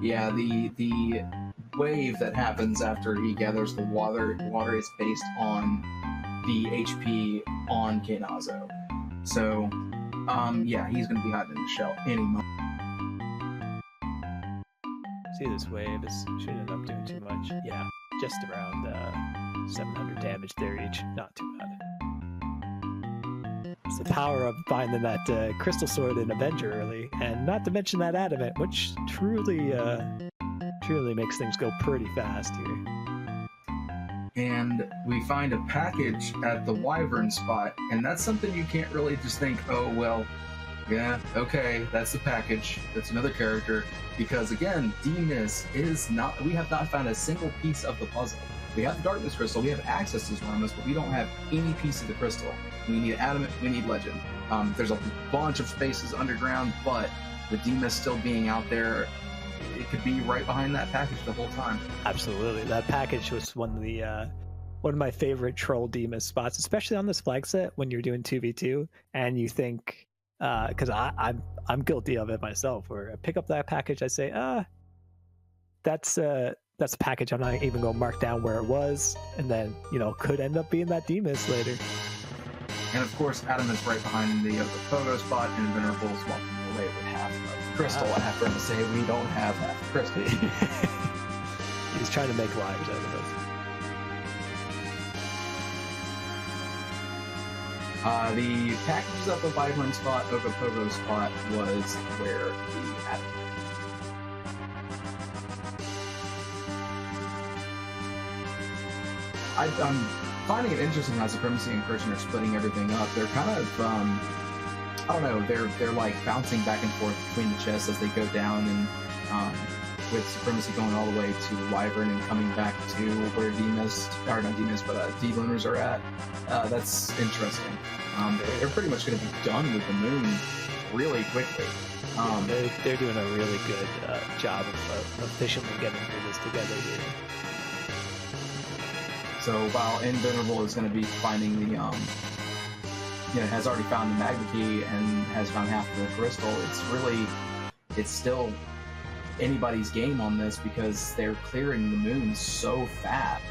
Yeah, the wave that happens after he gathers the water is based on the HP on Kanazo. So, yeah, he's going to be hiding in the shell any moment. See, this wave shouldn't end up doing too much. Yeah, just around 700 damage there each. Not too bad. It's the power of finding that crystal sword in Avenger early, and not to mention that adamant, which truly makes things go pretty fast here. And we find a package at the Wyvern spot, and that's something you can't really just think, oh, well, yeah, okay, that's the package. That's another character. Because again, Demas is not, we have not found a single piece of the puzzle. We have the Darkness Crystal, we have access to Zoromas, but we don't have any piece of the crystal. We need Adamant, we need Legend. There's a bunch of spaces underground, but with Demas still being out there, it could be right behind that package the whole time. Absolutely. That package was one of my favorite troll Demas spots, especially on this flag set when you're doing 2v2 and you think, because I'm guilty of it myself, where I pick up that package, I say, that's a package I'm not even going to mark down where it was, and then, could end up being that Demas later. And of course, Adam is right behind the Pogo spot, and Venerable's walking away with half of the crystal. I have to say, we don't have half the crystal. He's trying to make lives out of us. The packages at the Wyvern spot, Pogo spot, was where the Adam. I'm finding it interesting how Supremacy and Christian are splitting everything up. They're kind of, I don't know, they're like bouncing back and forth between the chests as they go down, and with Supremacy going all the way to Wyvern and coming back to where D-Lunars are at. That's interesting. They're pretty much going to be done with the moon really quickly. They're doing a really good job of efficiently getting through this together here. So while Invenerable is going to be finding the, has already found the Magma Key and has found half of the crystal, it's still anybody's game on this because they're clearing the moon so fast.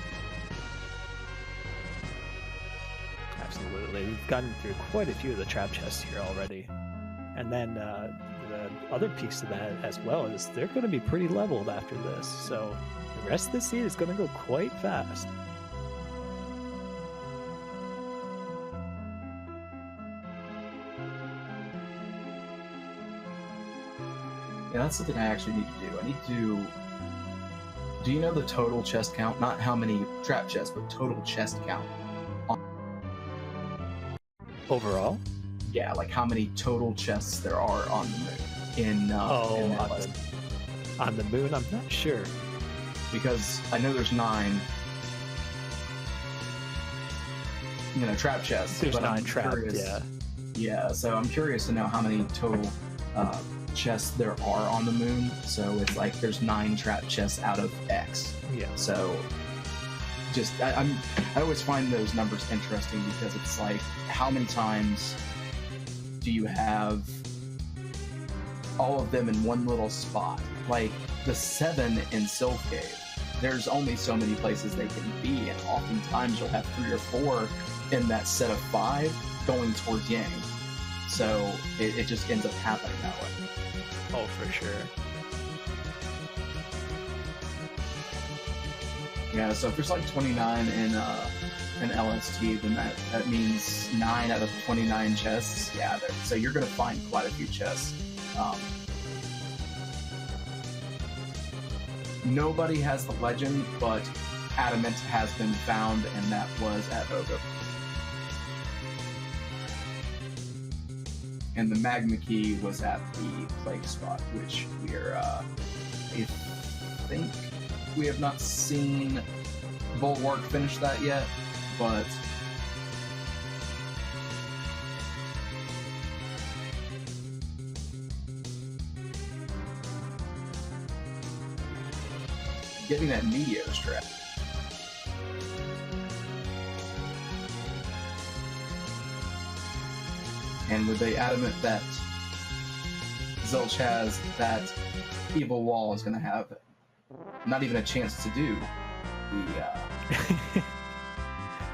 Absolutely. We've gotten through quite a few of the trap chests here already. And then the other piece of that as well is they're going to be pretty leveled after this. So the rest of the seed is going to go quite fast. Yeah, that's something I actually need to do. I need to... Do you know the total chest count? Not how many trap chests, but total chest count. Overall? Yeah, like how many total chests there are on the moon. On the moon? I'm not sure. Because I know there's 9... trap chests. There's but 9 trapped, yeah. Yeah, so I'm curious to know how many total... chests there are on the moon, so it's like there's 9 trap chests out of X. Yeah. So just I always find those numbers interesting because it's like how many times do you have all of them in one little spot? Like the 7 in Silphcave, there's only so many places they can be, and oftentimes you'll have 3 or 4 in that set of 5 going towards Yang. So it just ends up happening that way. Oh, for sure. Yeah, so if there's like 29 in LST, then that means 9 out of 29 chests. Yeah, so you're going to find quite a few chests. Nobody has the legend, but Adamant has been found, and that was at Ogo. And the Magma Key was at the Plague spot, which we're, I think we have not seen Bulwark finish that yet, but getting that Meteor strap. And with the adamant that Zilch has, that Evil Wall is going to have not even a chance to do the.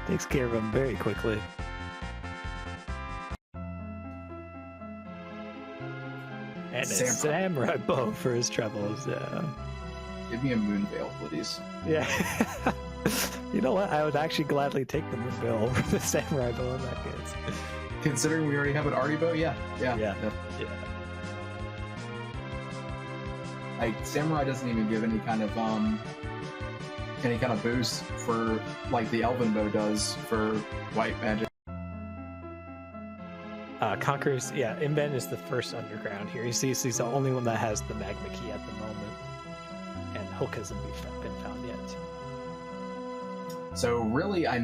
Takes care of him very quickly. And a samurai bow for his troubles. Give me a Moonveil, please. Yeah. You know what? I would actually gladly take the Moonveil over the samurai bow in that case. Considering we already have an Artie bow, yeah. Like samurai doesn't even give any kind of boost for like the Elven bow does for white magic. Conquerors, yeah, Inven is the first underground here. You see, he's the only one that has the magma key at the moment, and Hulk hasn't been found yet. So really, I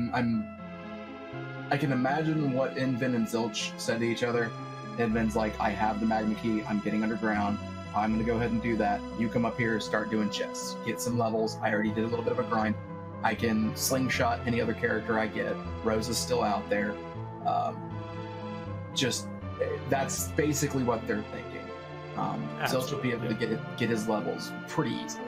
can imagine what Inven and Zilch said to each other. Inven's like, I have the magma key, I'm getting underground, I'm gonna go ahead and do that. You come up here, start doing chests, get some levels. I already did a little bit of a grind. I can slingshot any other character I get. Rose is still out there. Just that's basically what they're thinking. Zilch will be able to get his levels pretty easily.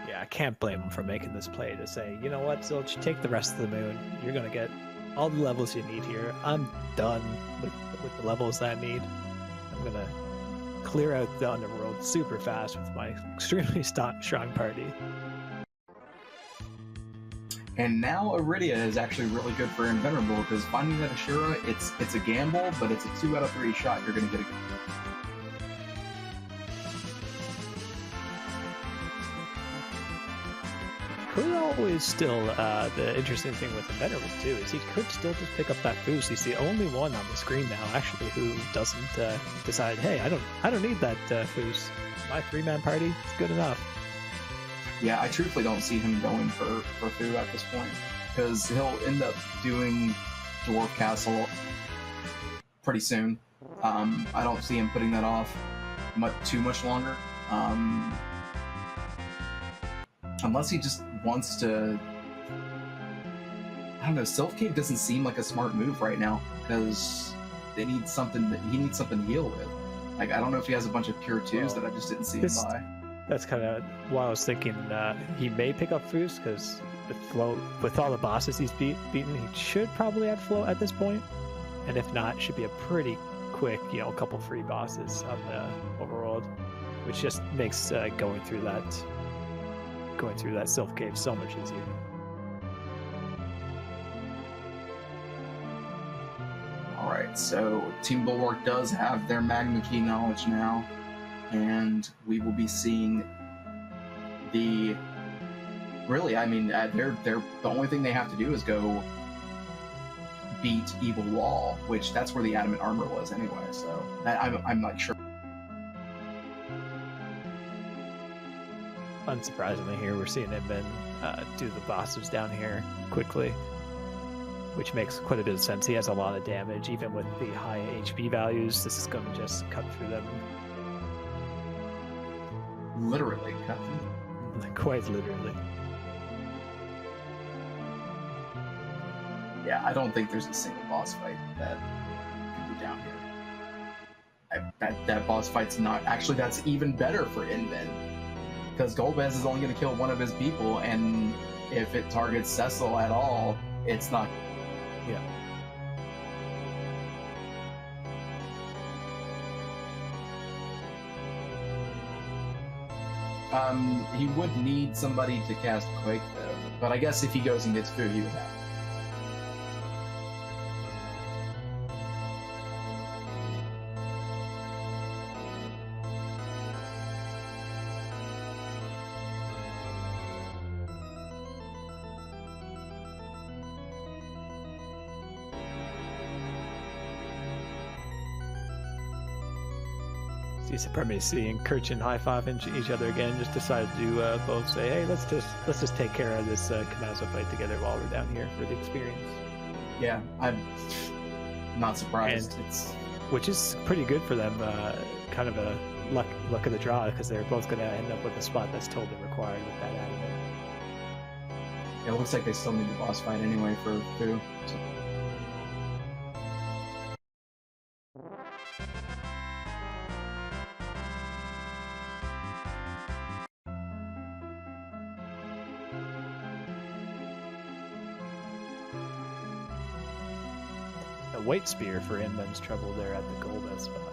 Yeah, I can't blame him for making this play to say, you know what, Zilch, take the rest of the moon. You're gonna get all the levels you need here. I'm done with the levels that I need. I'm gonna clear out the underworld super fast with my extremely strong party. And now Iridia is actually really good for Invenerable, because finding that Ashura, it's a gamble, but it's a 2 out of 3 shot you're going to get a Could always still, the interesting thing with Invenerable too, is he could still just pick up that Foos. He's the only one on the screen now, actually, who doesn't decide, hey, I don't need that Foos. My 3-man party is good enough. Yeah, I truthfully don't see him going for Fu at this point, because he'll end up doing Dwarf Castle pretty soon. I don't see him putting that off too much longer, unless he just wants to. I don't know. Sylph Cave doesn't seem like a smart move right now, because he needs something to heal with. Like, I don't know if he has a bunch of pure 2s that I just didn't see him buy. That's kind of why I was thinking he may pick up Foos, because with all the bosses he's beaten, he should probably have float at this point. And if not, it should be a pretty quick, a couple free bosses on the overworld, which just makes going through that Sylph Cave so much easier. All right, so Team Bulwark does have their Magma Key knowledge now. And we will be seeing the the only thing they have to do is go beat Evil Wall, which that's where the Adamant Armor was anyway. So I'm not sure. Unsurprisingly, here we're seeing Inven do the bosses down here quickly, which makes quite a bit of sense. He has a lot of damage, even with the high HP values. This is going to just cut through them. Literally cut through. Quite literally. Yeah, I don't think there's a single boss fight that can be down here. That boss fight's not actually. That's even better for Inven, because Golbez is only going to kill one of his people, and if it targets Cecil at all, it's not. Yeah. He would need somebody to cast Quake, though. But I guess if he goes and gets food, he would have. Supremacy and Kirchen high-fiving each other again. Just decided to both say, "Hey, let's just take care of this Kamazo fight together while we're down here for the experience." Yeah, I'm not surprised. Which is pretty good for them. Kind of a luck of the draw, because they're both going to end up with a spot that's totally required with that anime. It looks like they still need the boss fight anyway for Fu. So. a white spear for Inman's trouble there at the Golbez spot,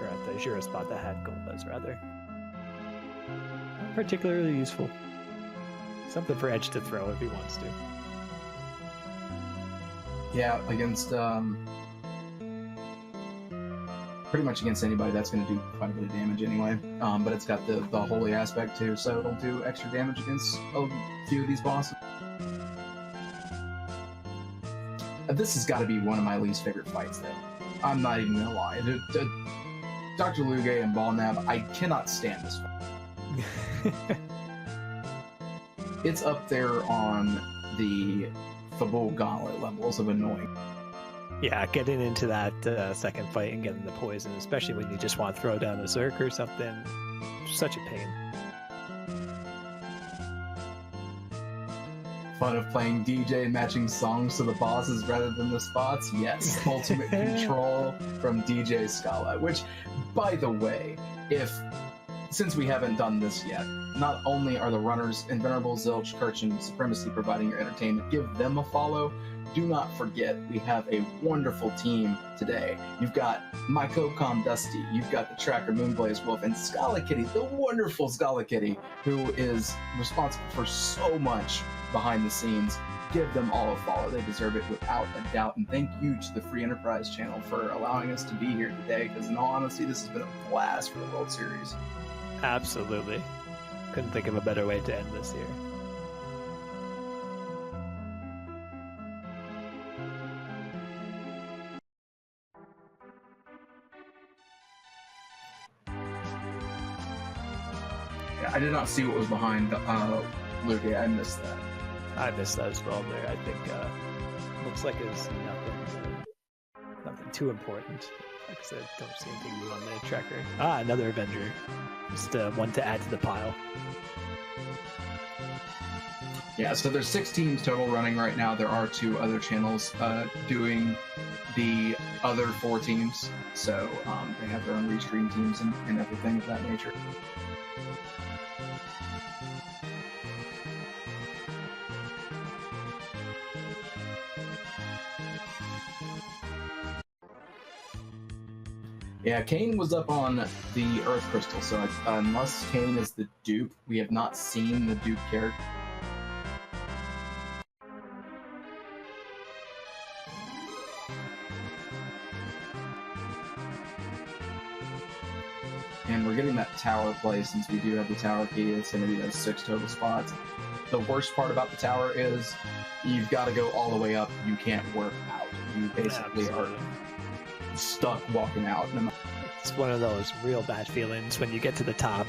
or at the Jura spot that had Golbez rather. Not particularly useful. Something for Edge to throw if he wants to. Yeah, against pretty much against anybody, that's going to do quite a bit of damage anyway. But it's got the holy aspect too, so it'll do extra damage against a few of these bosses. This has got to be one of my least favorite fights, though. I'm not even gonna lie. Dr. Luge and Balnab, I cannot stand this fight. It's up there on the Fabul Gauntlet levels of annoying. Yeah, getting into that second fight and getting the poison, especially when you just want to throw down a Zerk or something, such a pain. Fun of playing DJ and matching songs to the bosses rather than the spots? Yes, ultimate control from DJ Scala. Which, by the way, since we haven't done this yet, not only are the runners Invenerable, Zilch, Kirch, and Supremacy providing your entertainment, give them a follow. Do not forget, we have a wonderful team today. You've got my co-com Dusty, you've got the tracker Moonblaze Wolf, and Scala Kitty, the wonderful Scala Kitty, who is responsible for so much behind the scenes. Give them all a follow. They deserve it without a doubt. And thank you to the Free Enterprise channel for allowing us to be here today, because in all honesty, this has been a blast for the World Series. Absolutely. Couldn't think of a better way to end this year. Yeah, I did not see what was behind Luke. I missed that. I missed that as well there. I think looks like it's nothing too important. Like I said, don't see anything new on the tracker. Another Avenger. Just one to add to the pile. Yeah, so there's 6 teams total running right now. There are 2 other channels doing the other 4 teams. So they have their own restream teams and everything of that nature. Yeah, Kain was up on the Earth Crystal, so unless Kain is the dupe, we have not seen the dupe character. And we're getting that tower play since we do have the tower key. It's going to be those 6 total spots. The worst part about the tower is you've got to go all the way up. You can't work out. You basically are stuck walking out. It's one of those real bad feelings when you get to the top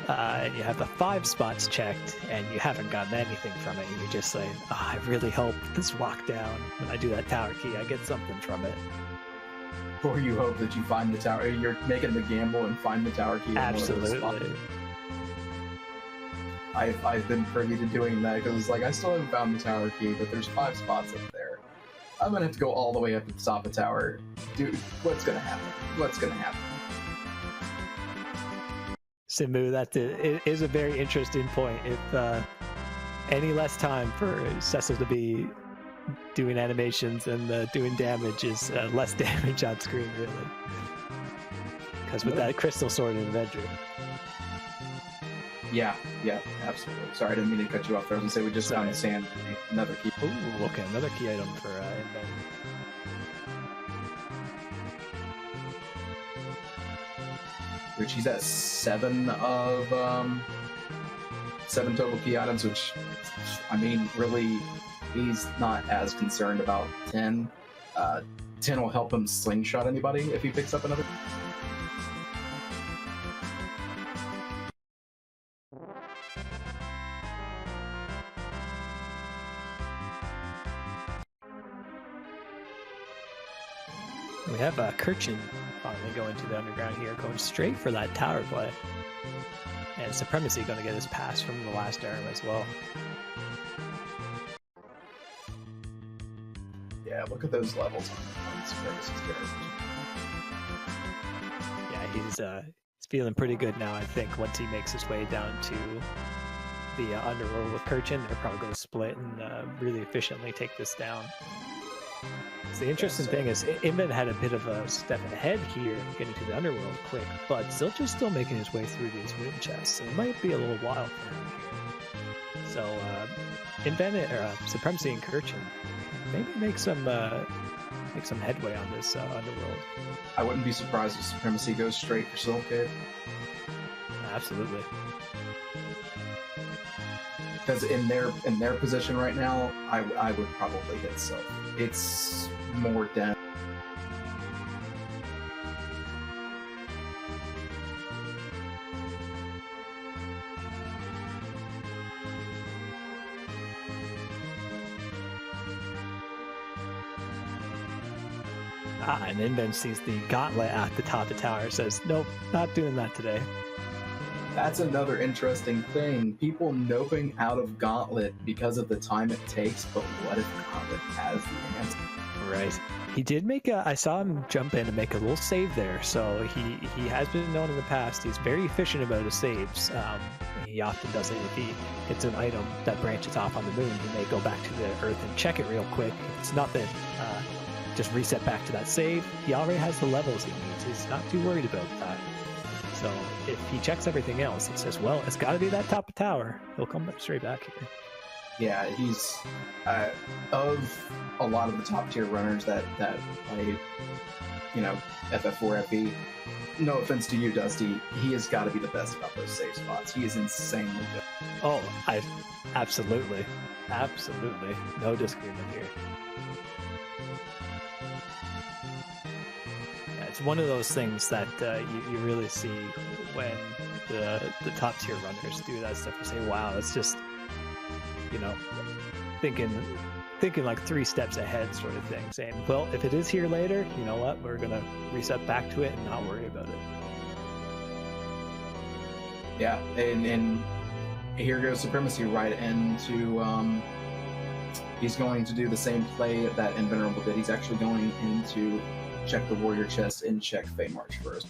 and you have the 5 spots checked and you haven't gotten anything from it. And you're just like, I really hope this walk down, when I do that tower key, I get something from it. Or you hope that you find the tower. You're making the gamble and find the tower key. Absolutely. I've been privy to doing that because it's like, I still haven't found the tower key, but there's 5 spots up there. I'm gonna have to go all the way up to the top of the tower. Dude, what's gonna happen? What's gonna happen? Simu, that is a very interesting point. If any less time for Cecil to be doing animations and doing damage is less damage on screen, really. Because with that Crystal Sword and Avenger. Yeah, absolutely. Sorry, I didn't mean to cut you off there. I was gonna say we just found sand. Another key. Ooh, okay, another key item for Inven. Which he's at 7 of 7 total key items, which, I mean, really, he's not as concerned about 10. 10 will help him slingshot anybody if he picks up another. We have Kirchin finally going to the underground here, going straight for that tower play. And Supremacy going to get his pass from the last arm as well. Yeah, look at those levels on Supremacy's character. Yeah, he's feeling pretty good now, I think, once he makes his way down to the underworld with Kirchin. They're probably going to split and really efficiently take this down. So the interesting thing is, Inven had a bit of a step ahead here, getting to the underworld quick, but Zilch is still making his way through these rune chests, so it might be a little while for him here. So, Inven or Supremacy and Kirchen maybe make some headway on this underworld. I wouldn't be surprised if Supremacy goes straight for Silk Cave. Absolutely. Because in their position right now, I would probably hit Silk. It's more dense. And Inven sees the gauntlet at the top of the tower, says, nope, not doing that today. That's another interesting thing. People noping out of Gauntlet because of the time it takes, but what if Gauntlet has the answer? Right. He did make I saw him jump in and make a little save there, so he has been known in the past. He's very efficient about his saves. He often does it if he hits an item that branches off on the moon. He may go back to the Earth and check it real quick. If it's nothing, just reset back to that save. He already has the levels he needs. He's not too worried about that. So if he checks everything else, he says, well, it's got to be that top of tower. He'll come straight back here. Yeah, he's of a lot of the top tier runners that play, FF4 FE. No offense to you, Dusty, he has got to be the best about those save spots. He is insanely good. Oh, absolutely, no disagreement here. It's one of those things that you really see when the top tier runners do that stuff. You say, wow, it's just, thinking like 3 steps ahead sort of thing, saying, well, if it is here later, you know what, we're going to reset back to it and not worry about it. Yeah, and here goes Supremacy right into, he's going to do the same play that Invenerable did. He's actually going into check the Warrior chest and check Fey March first.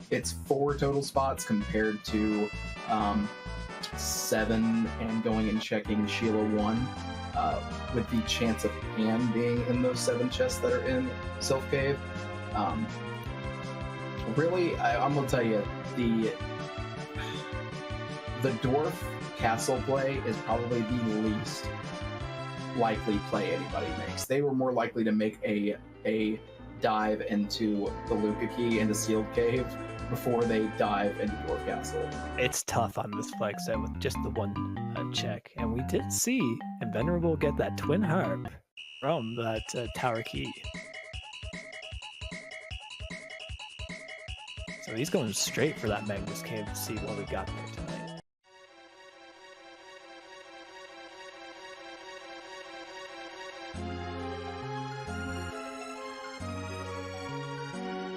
It's 4 total spots compared to 7, and going and checking Sheila 1, with the chance of Pan being in those 7 chests that are in Silk Cave. Really, I'm gonna tell you, the Dwarf Castle play is probably the least likely play anybody makes. They were more likely to make a dive into the Luca Key and the Sealed Cave before they dive into Dwarf Castle. It's tough on this flag set with just the 1 check, and we did see Invenerable get that twin harp from that tower key. So he's going straight for that Magnus Cave to see what we got there tonight.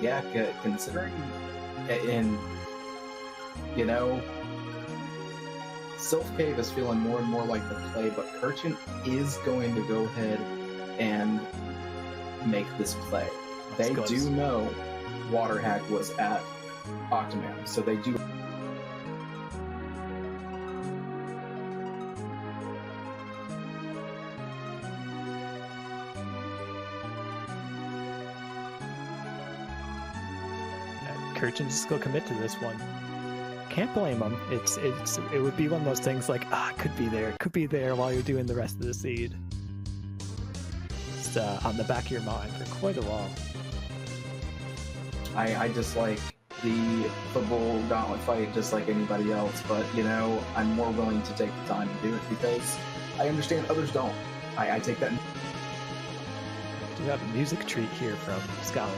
Yeah, considering, and Silk Cave is feeling more and more like the play, but Kirchen is going to go ahead and make this play. They do know Waterhack was at Octoman, so they do. Kirchen's just go commit to this one. Can't blame him. It would be one of those things like, could be there while you're doing the rest of the seed. Just on the back of your mind for quite a while. I dislike the football gauntlet fight just like anybody else, but I'm more willing to take the time to do it because I understand others don't. I take that. We have a music treat here from Scala.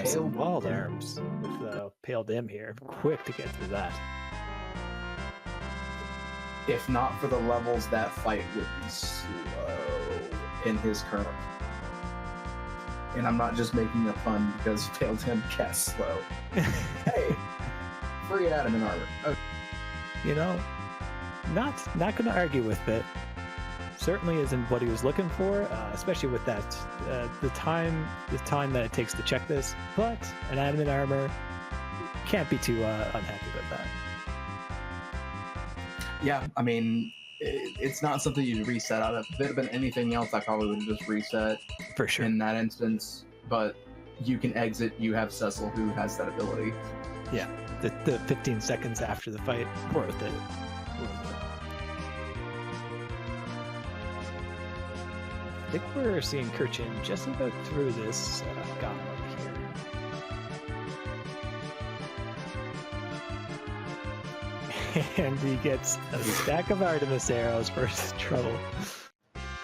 have some wild arms with Pale Dim here. Quick to get through that. If not for the levels, that fight would be slow in his current. And I'm not just making a pun because Pale Dim casts slow. Hey, free adamant armor. Okay. You know, not going to argue with it. Certainly isn't what he was looking for, especially with that the time that it takes to check this. But an adamant armor, can't be too unhappy with that. Yeah, I mean, it's not something you reset out of. If it had been anything else, I probably would have just reset for sure in that instance. But you can exit. You have Cecil who has that ability. Yeah, the 15 seconds after the fight, worth it. I think we're seeing Kirchin just about through this gauntlet here. And he gets a stack of Artemis arrows for his trouble.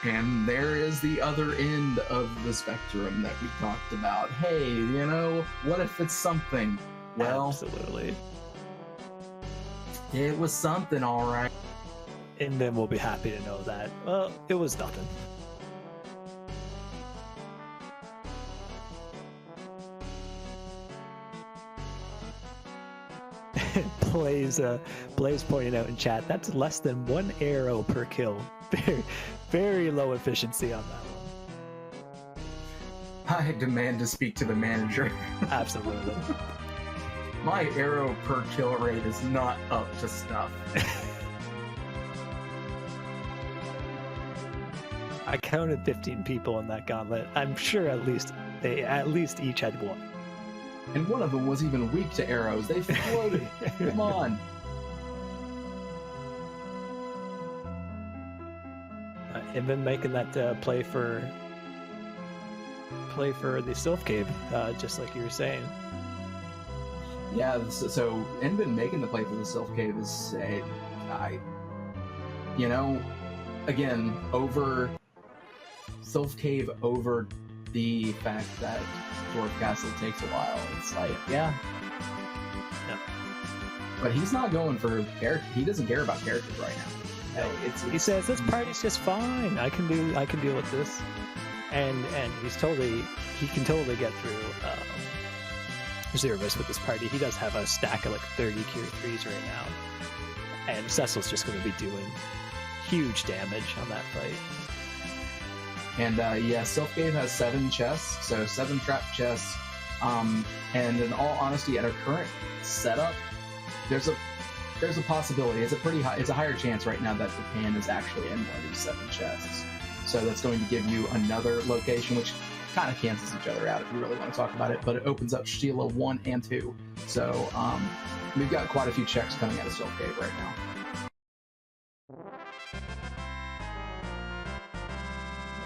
And there is the other end of the spectrum that we talked about. Hey, you know, what if it's something? Well, absolutely. It was something, all right. And then we'll be happy to know that, well, it was nothing. Blaze pointing out in chat, that's less than 1 arrow per kill. Very, very low efficiency on that one. I demand to speak to the manager. Absolutely. My arrow per kill rate is not up to snuff. I counted 15 people in that gauntlet. I'm sure they at least each had one. And one of them was even weak to arrows. They floated. Come on. And then making that play for the Sylph Cave, just like you were saying. Yeah, so Envin making the play for the Sylph Cave is, again, over Sylph Cave over the fact that Dwarf Castle takes a while. It's like, yeah. But he's not going for character. He doesn't care about characters right now. He says this party's just fine. I can deal with this, and he can totally get through Xerbus with this party. He does have a stack of like 30 Cure 3s right now, and Cecil's just going to be doing huge damage on that fight. And Sylph Cave has 7 chests, so 7 trapped chests. And in all honesty, at our current setup, there's a possibility. It's a higher chance right now that the pan is actually in one of these 7 chests. So that's going to give you another location, which kind of cancels each other out if you really want to talk about it. But it opens up Sheila 1 and 2. So we've got quite a few checks coming out of Sylph Cave right now.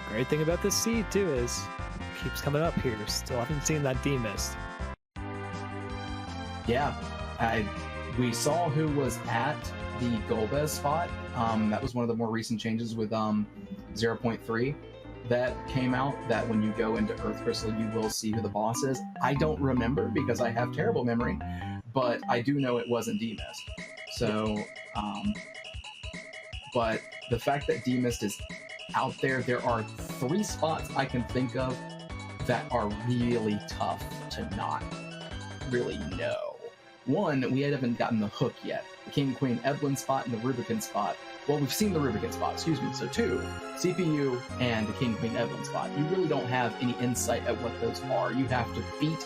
Great thing about this seed too is it keeps coming up here. Still haven't seen that D-Mist. Yeah, we saw who was at the Golbez spot. That was one of the more recent changes with 0.3 that came out, that when you go into Earth Crystal you will see who the boss is. I don't remember because I have terrible memory, but I do know it wasn't D-Mist. So, but the fact that D-Mist is out there are 3 spots I can think of that are really tough to not really know. 1, we haven't gotten the hook yet. The King Queen Evelyn spot and the Rubicon spot. Well, we've seen the Rubicon spot, excuse me. So 2, CPU and the King Queen Evelyn spot. You really don't have any insight at what those are. You have to beat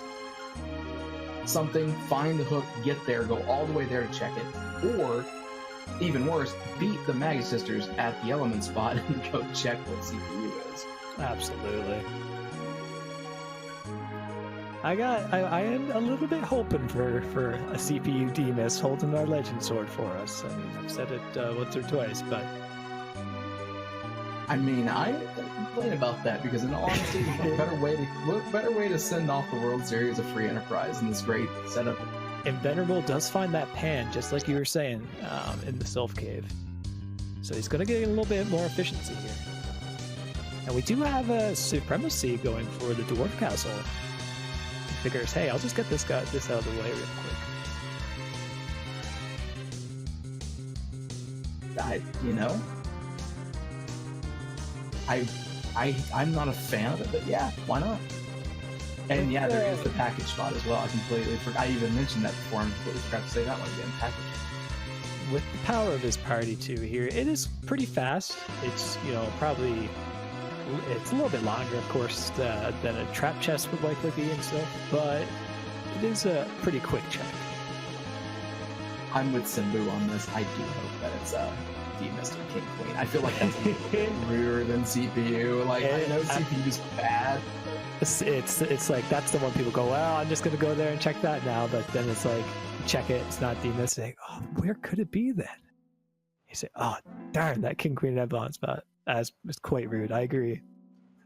something, find the hook, get there, go all the way there to check it, or even worse, beat the Magus Sisters at the Element spot and go check what CPU is. Absolutely. I am a little bit hoping for a CPU D-Mist holding our Legend Sword for us. I mean, I've said it once or twice, but I mean, I complain about that because, in all honesty, what better way to send off the World Series of Free Enterprise in this great setup. And Venerable does find that pan, just like you were saying, in the Sylph Cave. So he's going to get a little bit more efficiency here. And we do have a Supremacy going for the Dwarf Castle. figures, hey, I'll just get this out of the way real quick. I'm not a fan of it, but yeah, why not? And yeah, there is the package spot as well. I completely forgot. I even mentioned that before. I completely forgot to say that one again. Package. With the power of his party too here, it is pretty fast. It's probably it's a little bit longer, of course, than a trap chest would likely be and stuff, but it is a pretty quick check. I'm with Simbu on this. I do hope that it's demystic King Queen. I feel like that's a little bit ruder than CPU. Like, I know CPU is bad. It's like that's the one people go, well, I'm just gonna go there and check that now, but then it's like, check it, it's not demystic. Oh, where could it be then? You say, oh darn, that King Queen Nebulon spot. That's quite rude. I agree.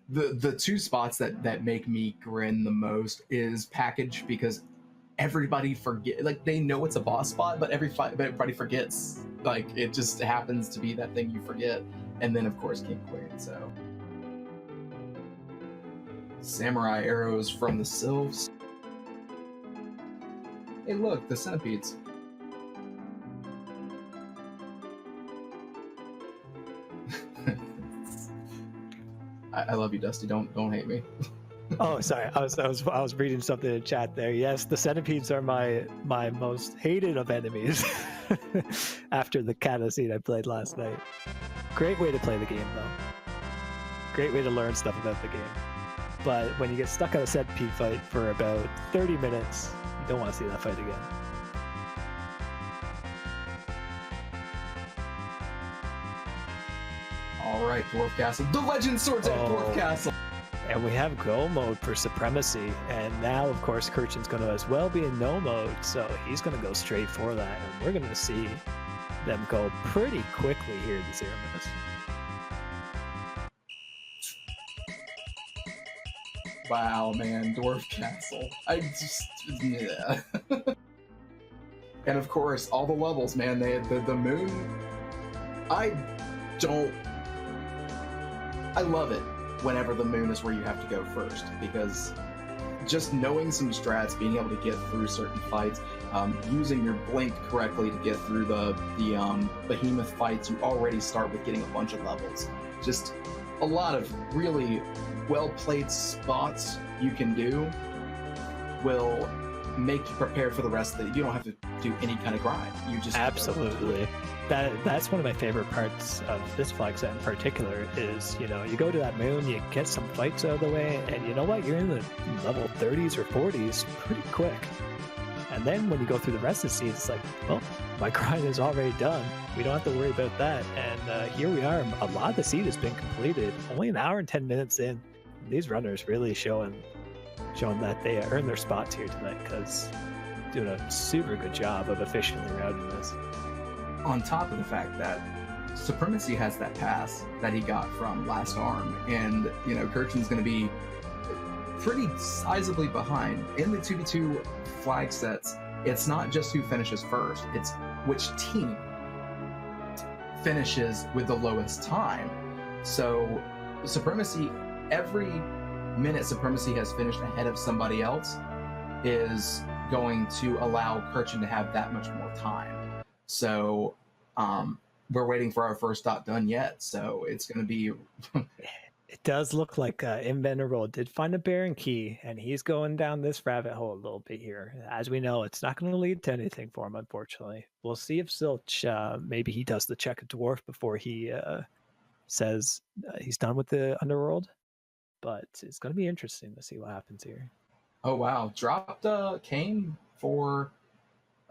The two spots that make me grin the most is package, because everybody forget, like, they know it's a boss spot, but everybody forgets. Like, it just happens to be that thing you forget. And then of course King Queen. So samurai arrows from the sylphs. Hey look, the centipedes. I love you, Dusty. Don't hate me. Oh, sorry. I was reading something in chat there. Yes, the centipedes are my most hated of enemies after the Kata scene I played last night. Great way to play the game, though. Great way to learn stuff about the game. But when you get stuck on a centipede fight for about 30 minutes, you don't want to see that fight again. All right, Dwarf Castle. The Legend Swords at Dwarf Castle. And we have go mode for Supremacy, and now of course Kirchin's going to as well be in no mode, so he's going to go straight for that, and we're going to see them go pretty quickly here in the 0 minutes. Wow, man, Dwarf Castle. Yeah. And of course, all the levels, man. They had the moon. I love it whenever the moon is where you have to go first, because just knowing some strats, being able to get through certain fights, using your blink correctly to get through the behemoth fights, you already start with getting a bunch of levels. Just a lot of really well-played spots you can do will make you prepare for the rest of it. You don't have to do any kind of grind. You just absolutely. That's one of my favorite parts of this flag set in particular is, you go to that moon, you get some fights out of the way, and you know what? You're in the level 30s or 40s pretty quick. And then when you go through the rest of the seeds, it's like, well, my grind is already done. We don't have to worry about that. And here we are. A lot of the seed has been completed. Only an hour and 10 minutes in. These runners really showing that they earned their spots here tonight, because doing a super good job of efficiently routing this. On top of the fact that Supremacy has that pass that he got from Last Arm, and Kirchin's going to be pretty sizably behind. In the 2v2 flag sets, it's not just who finishes first, it's which team finishes with the lowest time. So Supremacy, every minute Supremacy has finished ahead of somebody else is going to allow Kirchin to have that much more time. So we're waiting for our first dot done yet, so it's going to be... It does look like Invenerable did find a Baron key, and he's going down this rabbit hole a little bit here. As we know, it's not going to lead to anything for him, unfortunately. We'll see if Zilch, maybe he does the check of Dwarf before he says he's done with the Underworld. But it's going to be interesting to see what happens here. Oh, wow. Dropped Kane for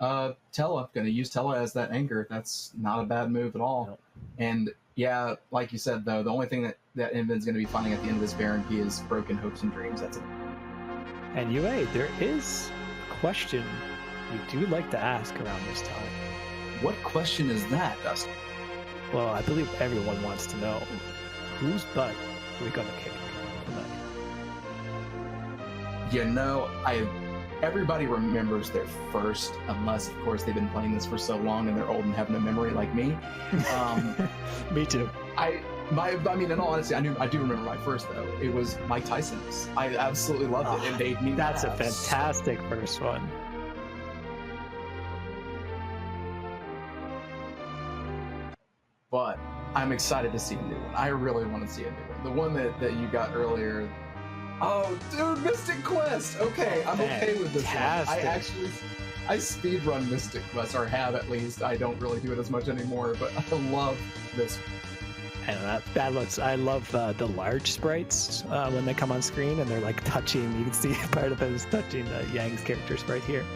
Tella. Going to use Tella as that anger. That's not a bad move at all. Nope. And yeah, like you said, though, the only thing that Invin's going to be finding at the end of this Baron key is broken hopes and dreams. That's it. And UA, there is a question we do like to ask around this time. What question is that, Dustin? Well, I believe everyone wants to know, whose butt are we going to kick tonight? Everybody remembers their first, unless, of course, they've been playing this for so long and they're old and have no memory like me. Me too. I mean, in all honesty, I do remember my first though. It was Mike Tyson's. I absolutely loved it. It made me. That's a laugh. fantastic first one. But I'm excited to see a new one. I really want to see a new one. The one that you got earlier. Oh, dude, Mystic Quest. Okay, I'm okay with this one. I speedrun Mystic Quest, or have at least. I don't really do it as much anymore, but I love this. And that looks. I love the large sprites when they come on screen and they're like touching. You can see part of it is touching Yang's character sprite here.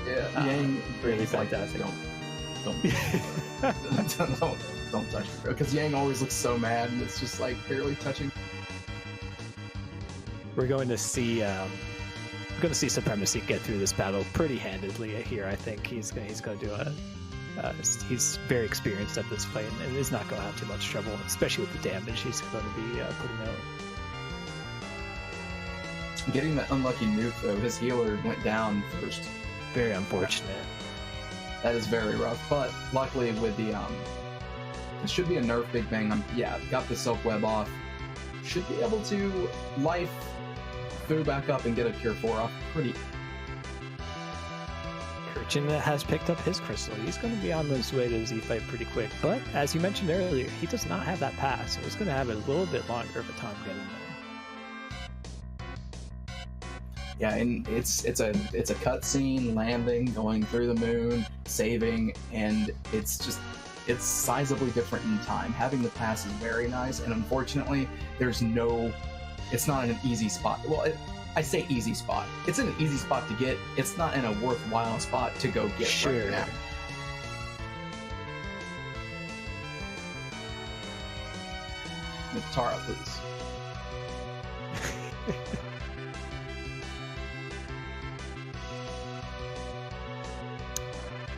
Yeah, Yang really like, fantastic. Don't touch it, because Yang always looks so mad, and it's just like barely touching. We're going to see Supremacy get through this battle pretty handedly here. I think he's going to do he's very experienced at this fight and is not going to have too much trouble, especially with the damage he's going to be putting out. Getting that unlucky nuke though, his healer went down first. Very unfortunate. That is very rough, but luckily with the it should be a nerf Big Bang. Got the Silk Web off. Should be able to life Fu back up and get a Cure 4 off pretty. Kirchen has picked up his crystal. He's going to be on his way to the Z fight pretty quick, but as you mentioned earlier, he does not have that pass, so he's going to have a little bit longer of a time getting there. Yeah, and it's a cutscene, landing, going through the moon, saving, and it's sizably different in time. Having the pass is very nice, and unfortunately, it's not in an easy spot. Well, I say easy spot. It's in an easy spot to get. It's not in a worthwhile spot to go get right now. Tara, please.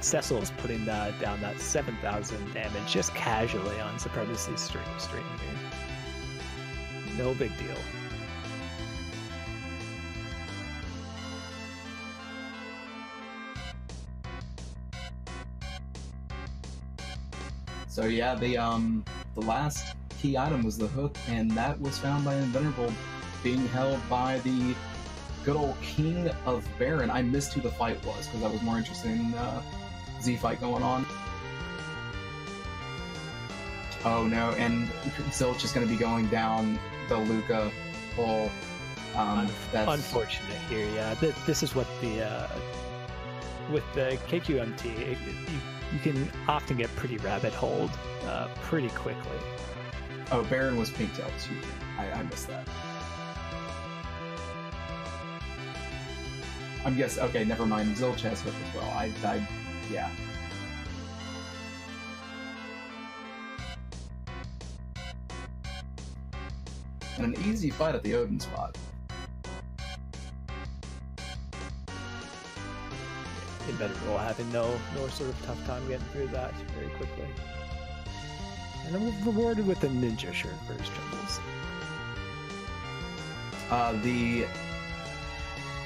Cecil is putting down that 7,000 damage just casually on Supremacy's stream here. No big deal. So yeah, the last key item was the hook, and that was found by Invenerable, being held by the good old King of Baron. I missed who the fight was because I was more interested in Z fight going on. Oh no, and Zilch is going to be going down the Luca hole. That's unfortunate here. Yeah, this is what with the KQMT, you can often get pretty rabbit holed pretty quickly. Oh, Baron was pink-tailed. Excuse me. I missed that. I'm guessing. Okay, never mind. Zilch has hook as well. Yeah. And an easy fight at the Odin spot. Invenerable having no sort of tough time getting through that very quickly. And then we're rewarded with a ninja shirt for his troubles. The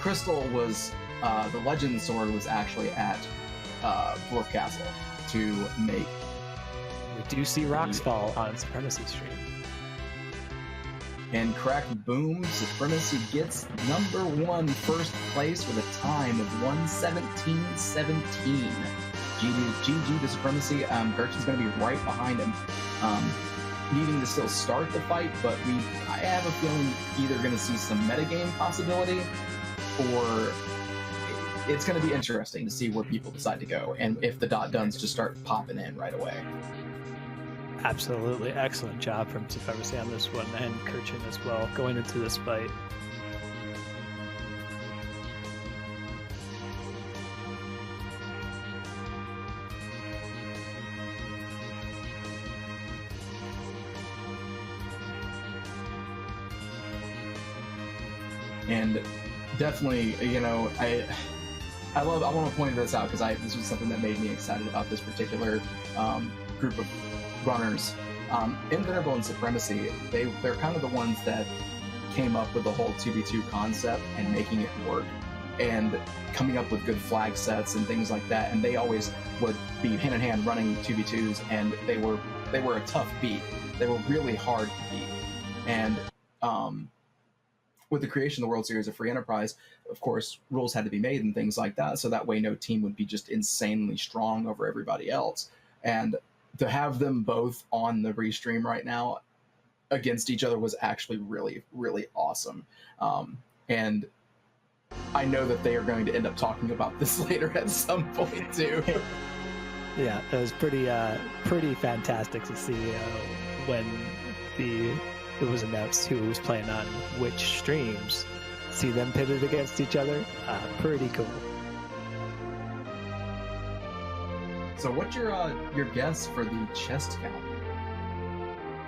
crystal was, the legend sword was actually at Dwarf Castle to make. We do see rocks fall on Supremacy stream. And crack boom, Supremacy gets number 1 first place with a time of 1:17.17. GG to Supremacy. Gertrude's going to be right behind him, needing to still start the fight, but I have a feeling either going to see some metagame possibility, or it's going to be interesting to see where people decide to go, and if the dot duns just start popping in right away. Absolutely. Excellent job from Supremacy on this one, and Kirchen as well, going into this fight. And definitely, I want to point this out because this was something that made me excited about this particular group of runners. Invenerable and Supremacy, they're kind of the ones that came up with the whole 2v2 concept and making it work, and coming up with good flag sets and things like that. And they always would be hand in hand running 2v2s, and they were a tough beat. They were really hard to beat. And with the creation of the World Series of Free Enterprise, of course, rules had to be made and things like that, so that way no team would be just insanely strong over everybody else. And to have them both on the restream right now against each other was actually really, really awesome. And I know that they are going to end up talking about this later at some point too. Yeah, it was pretty fantastic to see when it was announced who was playing on which streams. See them pitted against each other. Pretty cool. So, what's your guess for the chest count?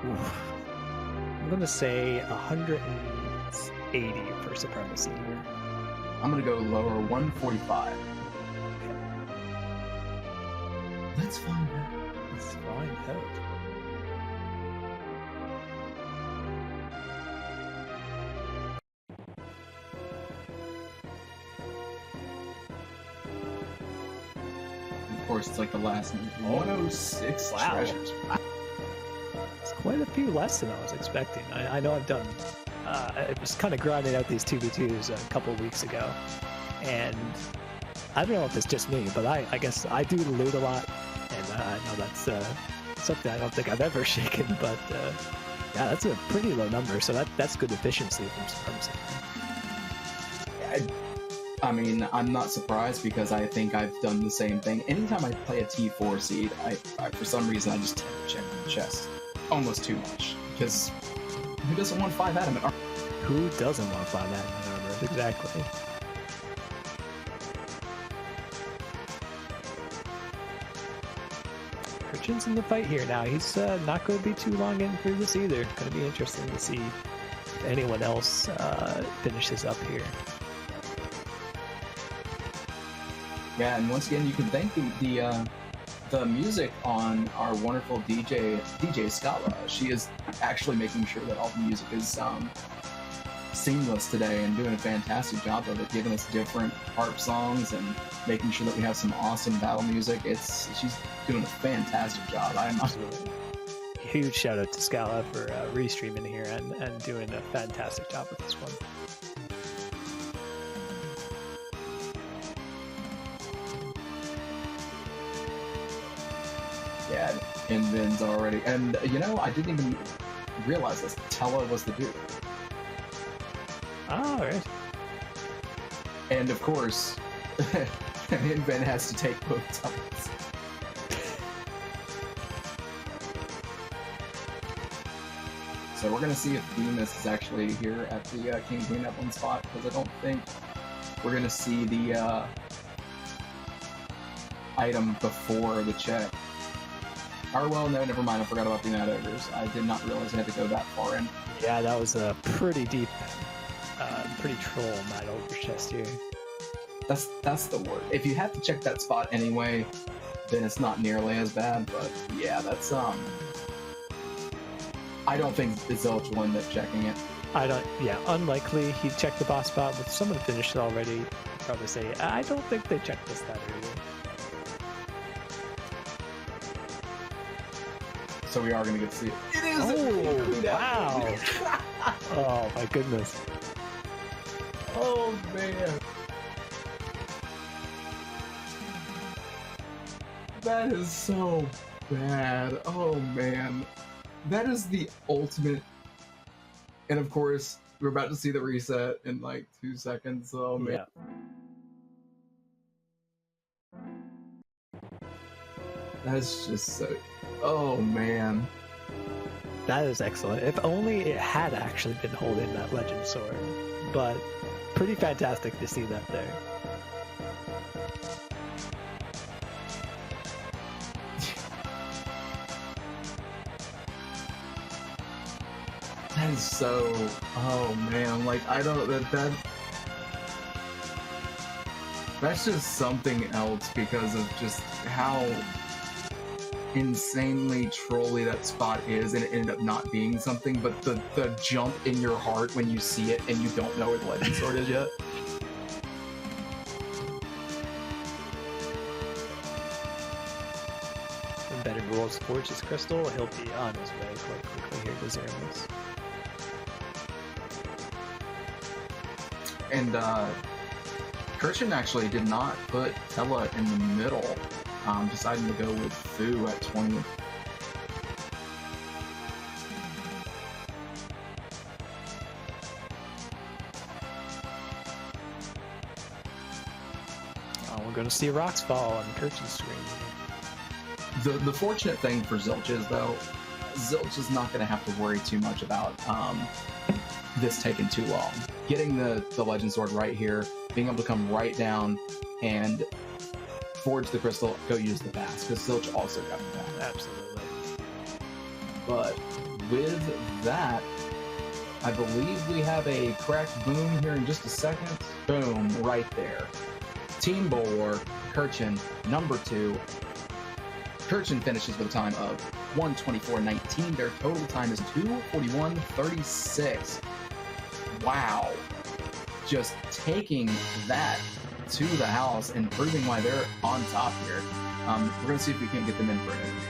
Oof. I'm gonna say 180 for supremacy here. I'm gonna go lower, 145. Let's find out. Let's find out. Of course, it's like the last movie. 106 Wow. treasures. It's quite a few less than I was expecting. I know I've done. I was kind of grinding out these 2v2s a couple weeks ago, and I don't know if it's just me, but I guess I do loot a lot, and I know that's something I don't think I've ever shaken. But yeah, that's a pretty low number, so that's good efficiency from Supremacy. I mean, I'm not surprised because I think I've done the same thing. Anytime I play a T4 seed, I for some reason I just tend to check the chest almost too much, because who doesn't want 5 adamant armor? Who doesn't want 5 adamant armor? Exactly. Urchin's in the fight here now. He's not going to be too long in through this either. Going to be interesting to see if anyone else finishes up here. Yeah, and once again, you can thank the music on our wonderful DJ Scala. She is actually making sure that all the music is seamless today and doing a fantastic job of it, giving us different harp songs and making sure that we have some awesome battle music. She's doing a fantastic job. Absolutely. Huge shout out to Scala for restreaming here and doing a fantastic job with this one. Yeah, Invin's already. And, you know, I didn't even realize this. Tella was the dude. Oh, right. And, of course, Invin has to take both Tellas. So we're going to see if Demas is actually here at the King Queen F1 spot, because I don't think we're going to see the item before the check. Or, well, no, never mind. I forgot about the Night Ogres. I did not realize I had to go that far in. Yeah, that was a pretty deep, pretty troll Night Ogre chest here. That's the word. If you have to check that spot anyway, then it's not nearly as bad. But yeah, that's I don't think Zilch will end up checking it. Yeah, unlikely he'd check the boss spot. With someone finished it already, I'd probably say, I don't think they checked this that early. So we are going to get to see it. It is! Oh, wow! Oh, my goodness. Oh, man. That is so bad. Oh, man. That is the ultimate. And of course, we're about to see the reset in like 2 seconds. Oh, man. Yeah. That's just so. Oh, man. That is excellent. If only it had actually been holding that legend sword. But pretty fantastic to see that there. That is so. Oh, man. Like, I don't. That's just something else because of just how insanely trolly that spot is, and it ended up not being something, but the jump in your heart when you see it and you don't know where the legend sword is yet. embedded rules forge this crystal, he'll be on his way quite quickly here to Zeramis. And Kirchen actually did not put Tella in the middle, deciding to go with Fu at 20. We're going to see rocks fall on Kirchen's screen. The fortunate thing for Zilch is, though, Zilch is not going to have to worry too much about this taking too long. Getting the Legend Sword right here, being able to come right down and forge the crystal, go use the pass, because Zilch also got that. Absolutely. But with that, I believe we have a cracked boom here in just a second. Boom, right there. Team Bulwark, Kirchen, number 2. Kirchen finishes with a time of 1:24.19. Their total time is 2:41.36. Wow. Just taking that to the house and proving why they're on top here. We're going to see if we can get them in for an interview.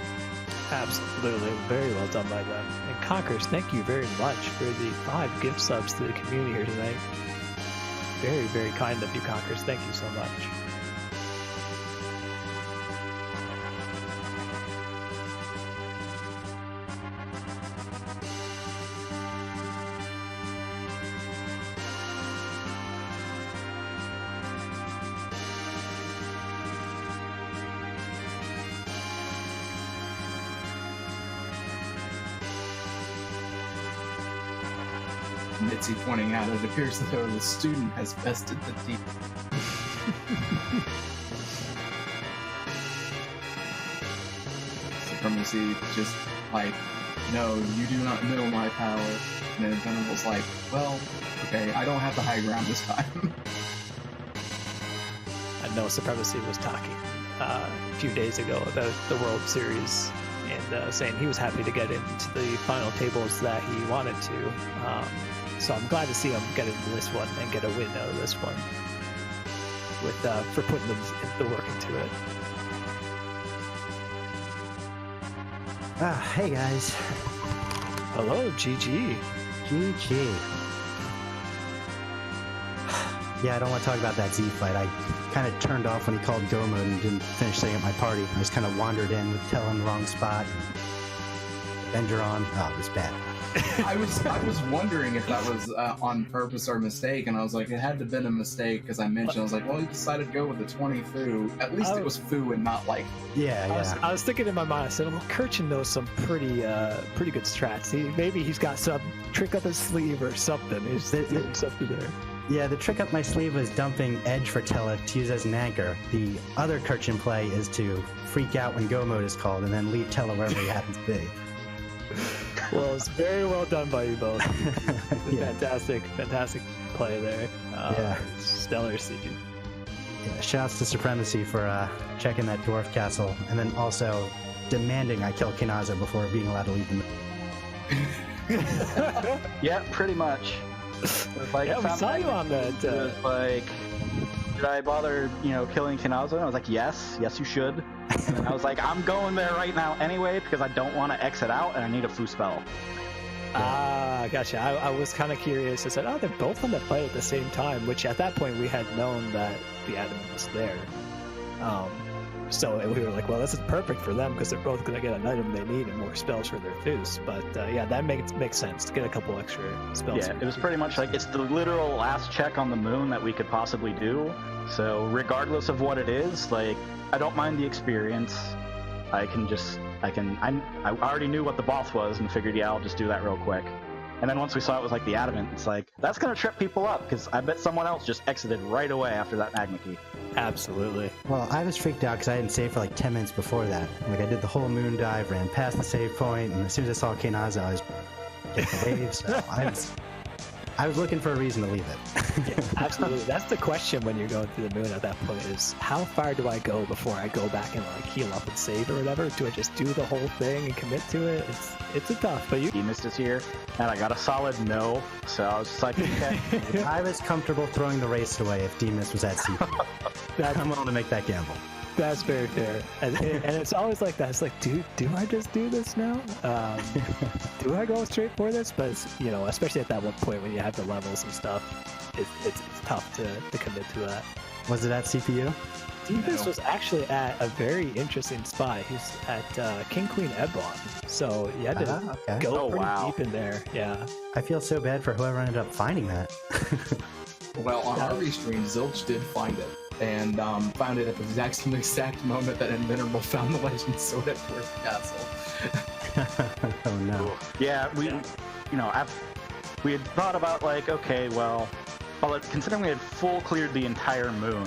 Absolutely. Very well done by them. And Conkers, thank you very much for the 5 gift subs to the community here tonight. Very, very kind of you, Conkers. Thank you so much. Mitzi pointing out, it appears as though the student has bested the team. Supremacy just like, no, you do not know my power. And then Venerable's like, well, okay, I don't have the high ground this time. I know Supremacy was talking a few days ago about the World Series and saying he was happy to get into the final tables that he wanted to. So I'm glad to see him get into this one and get a win out of this one with for putting the work into it. Hey guys. Hello, GG. GG. Yeah, I don't want to talk about that Z fight. I kind of turned off when he called go mode and didn't finish staying at my party. I just kind of wandered in with Tell in the wrong spot. Avenger on. Oh, it was bad. I was wondering if that was on purpose or a mistake, and I was like, it had to have been a mistake because I mentioned, I was like, well, he decided to go with the 20 Fu. At least it was Fu and not like... Yeah. I was thinking in my mind, I said, well, Kirchen knows some pretty good strats. Maybe he's got some trick up his sleeve or something. He's doing something there. Yeah, the trick up my sleeve was dumping Edge for Tella to use as an anchor. The other Kirchen play is to freak out when go mode is called and then leave Tella wherever he happens to be. Well, it's very well done by you both. Yeah. Fantastic play there. Yeah. Stellar siege. Yeah, shouts to Supremacy for checking that dwarf castle and then also demanding I kill Kinaza before being allowed to leave the Yeah, pretty much. Like, yeah, we saw you on that. It was like, should I bother, killing Kinaza? And I was like, yes, you should. And I was like, I'm going there right now anyway because I don't want to exit out and I need a Fu spell. Gotcha. I was kind of curious. I said, oh, they're both on the fight at the same time, which at that point we had known that the Adamant was there. So we were like, well, this is perfect for them because they're both going to get an item they need and more spells for their Fus. But yeah, that makes sense to get a couple extra spells. Yeah, it was pretty much like it's the literal last check on the moon that we could possibly do. So regardless of what it is, like, I don't mind the experience. I already knew what the boss was and figured, yeah, I'll just do that real quick. And then once we saw it was like the Adamant, it's like, that's going to trip people up because I bet someone else just exited right away after that Magma Key. Absolutely. Well, I was freaked out because I hadn't saved for like 10 minutes before that. Like, I did the whole moon dive, ran past the save point, and as soon as I saw Kinaza, I was getting the waves. So I was looking for a reason to leave it. Yeah, absolutely. That's the question when you're going through the moon at that point is, how far do I go before I go back and like heal up and save or whatever? Do I just do the whole thing and commit to it? It's a tough, but you Demas is here, and I got a solid no, so I was just like, okay. I was comfortable throwing the race away if Demas was at CP. I'm willing to make that gamble. That's very fair, and it's always like that. It's like, do I just do this now? Do I go straight for this? But it's, especially at that one point when you have the levels and stuff, it's tough to commit to that. Was it at CPU? Defense was actually at a very interesting spot. He's at King Queen Eblon, so you had to go pretty deep in there. Yeah. I feel so bad for whoever ended up finding that. Well, on our restream, Zilch did find it, and found it at the exact moment that Invenerable found the Legend Sword at Dwarf Castle. Oh no. Yeah, we had thought about like, okay, well, considering we had full cleared the entire moon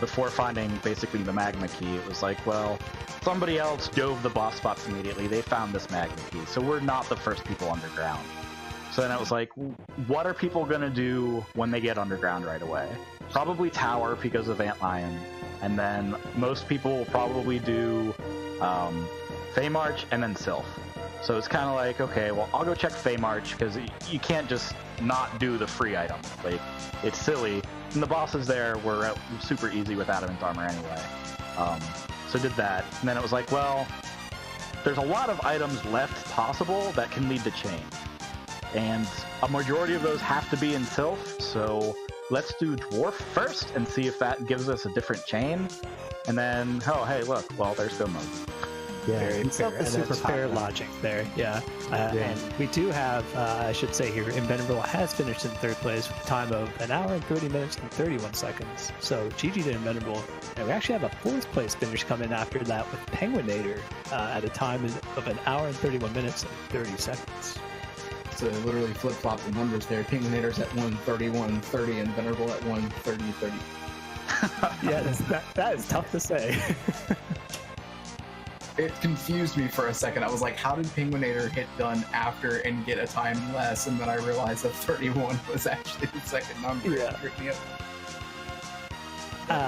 before finding basically the magma key, it was like, well, somebody else dove the boss spots immediately. They found this magma key, so we're not the first people underground. So then it was like, what are people gonna do when they get underground right away? Probably tower because of Antlion, and then most people will probably do Feymarch and then Sylph. So it's kind of like, okay, well, I'll go check Feymarch because you can't just not do the free item. Like, it's silly. And the bosses there were super easy with Adamant Armor anyway. So did that, and then it was like, well, there's a lot of items left possible that can lead to change. And a majority of those have to be in Sylph, so let's do Dwarf first and see if that gives us a different chain. And then, oh, hey, look, well, there's Go Mode. Yeah, very fair. And that's fair logic there, yeah. And we do have, I should say here, Invenerable has finished in third place with a time of 1 hour and 30 minutes and 31 seconds. So GG to Invenerable. And we actually have a fourth place finish coming after that with Penguinator at a time of 1 hour and 31 minutes and 30 seconds. So they literally flip-flop the numbers there. Penguinator's at 1:31:30 and Venerable at 1:30:30. Yeah, that is tough to say. It confused me for a second. I was like, how did Penguinator hit done after and get a time less? And then I realized that 31 was actually the second number. Yeah.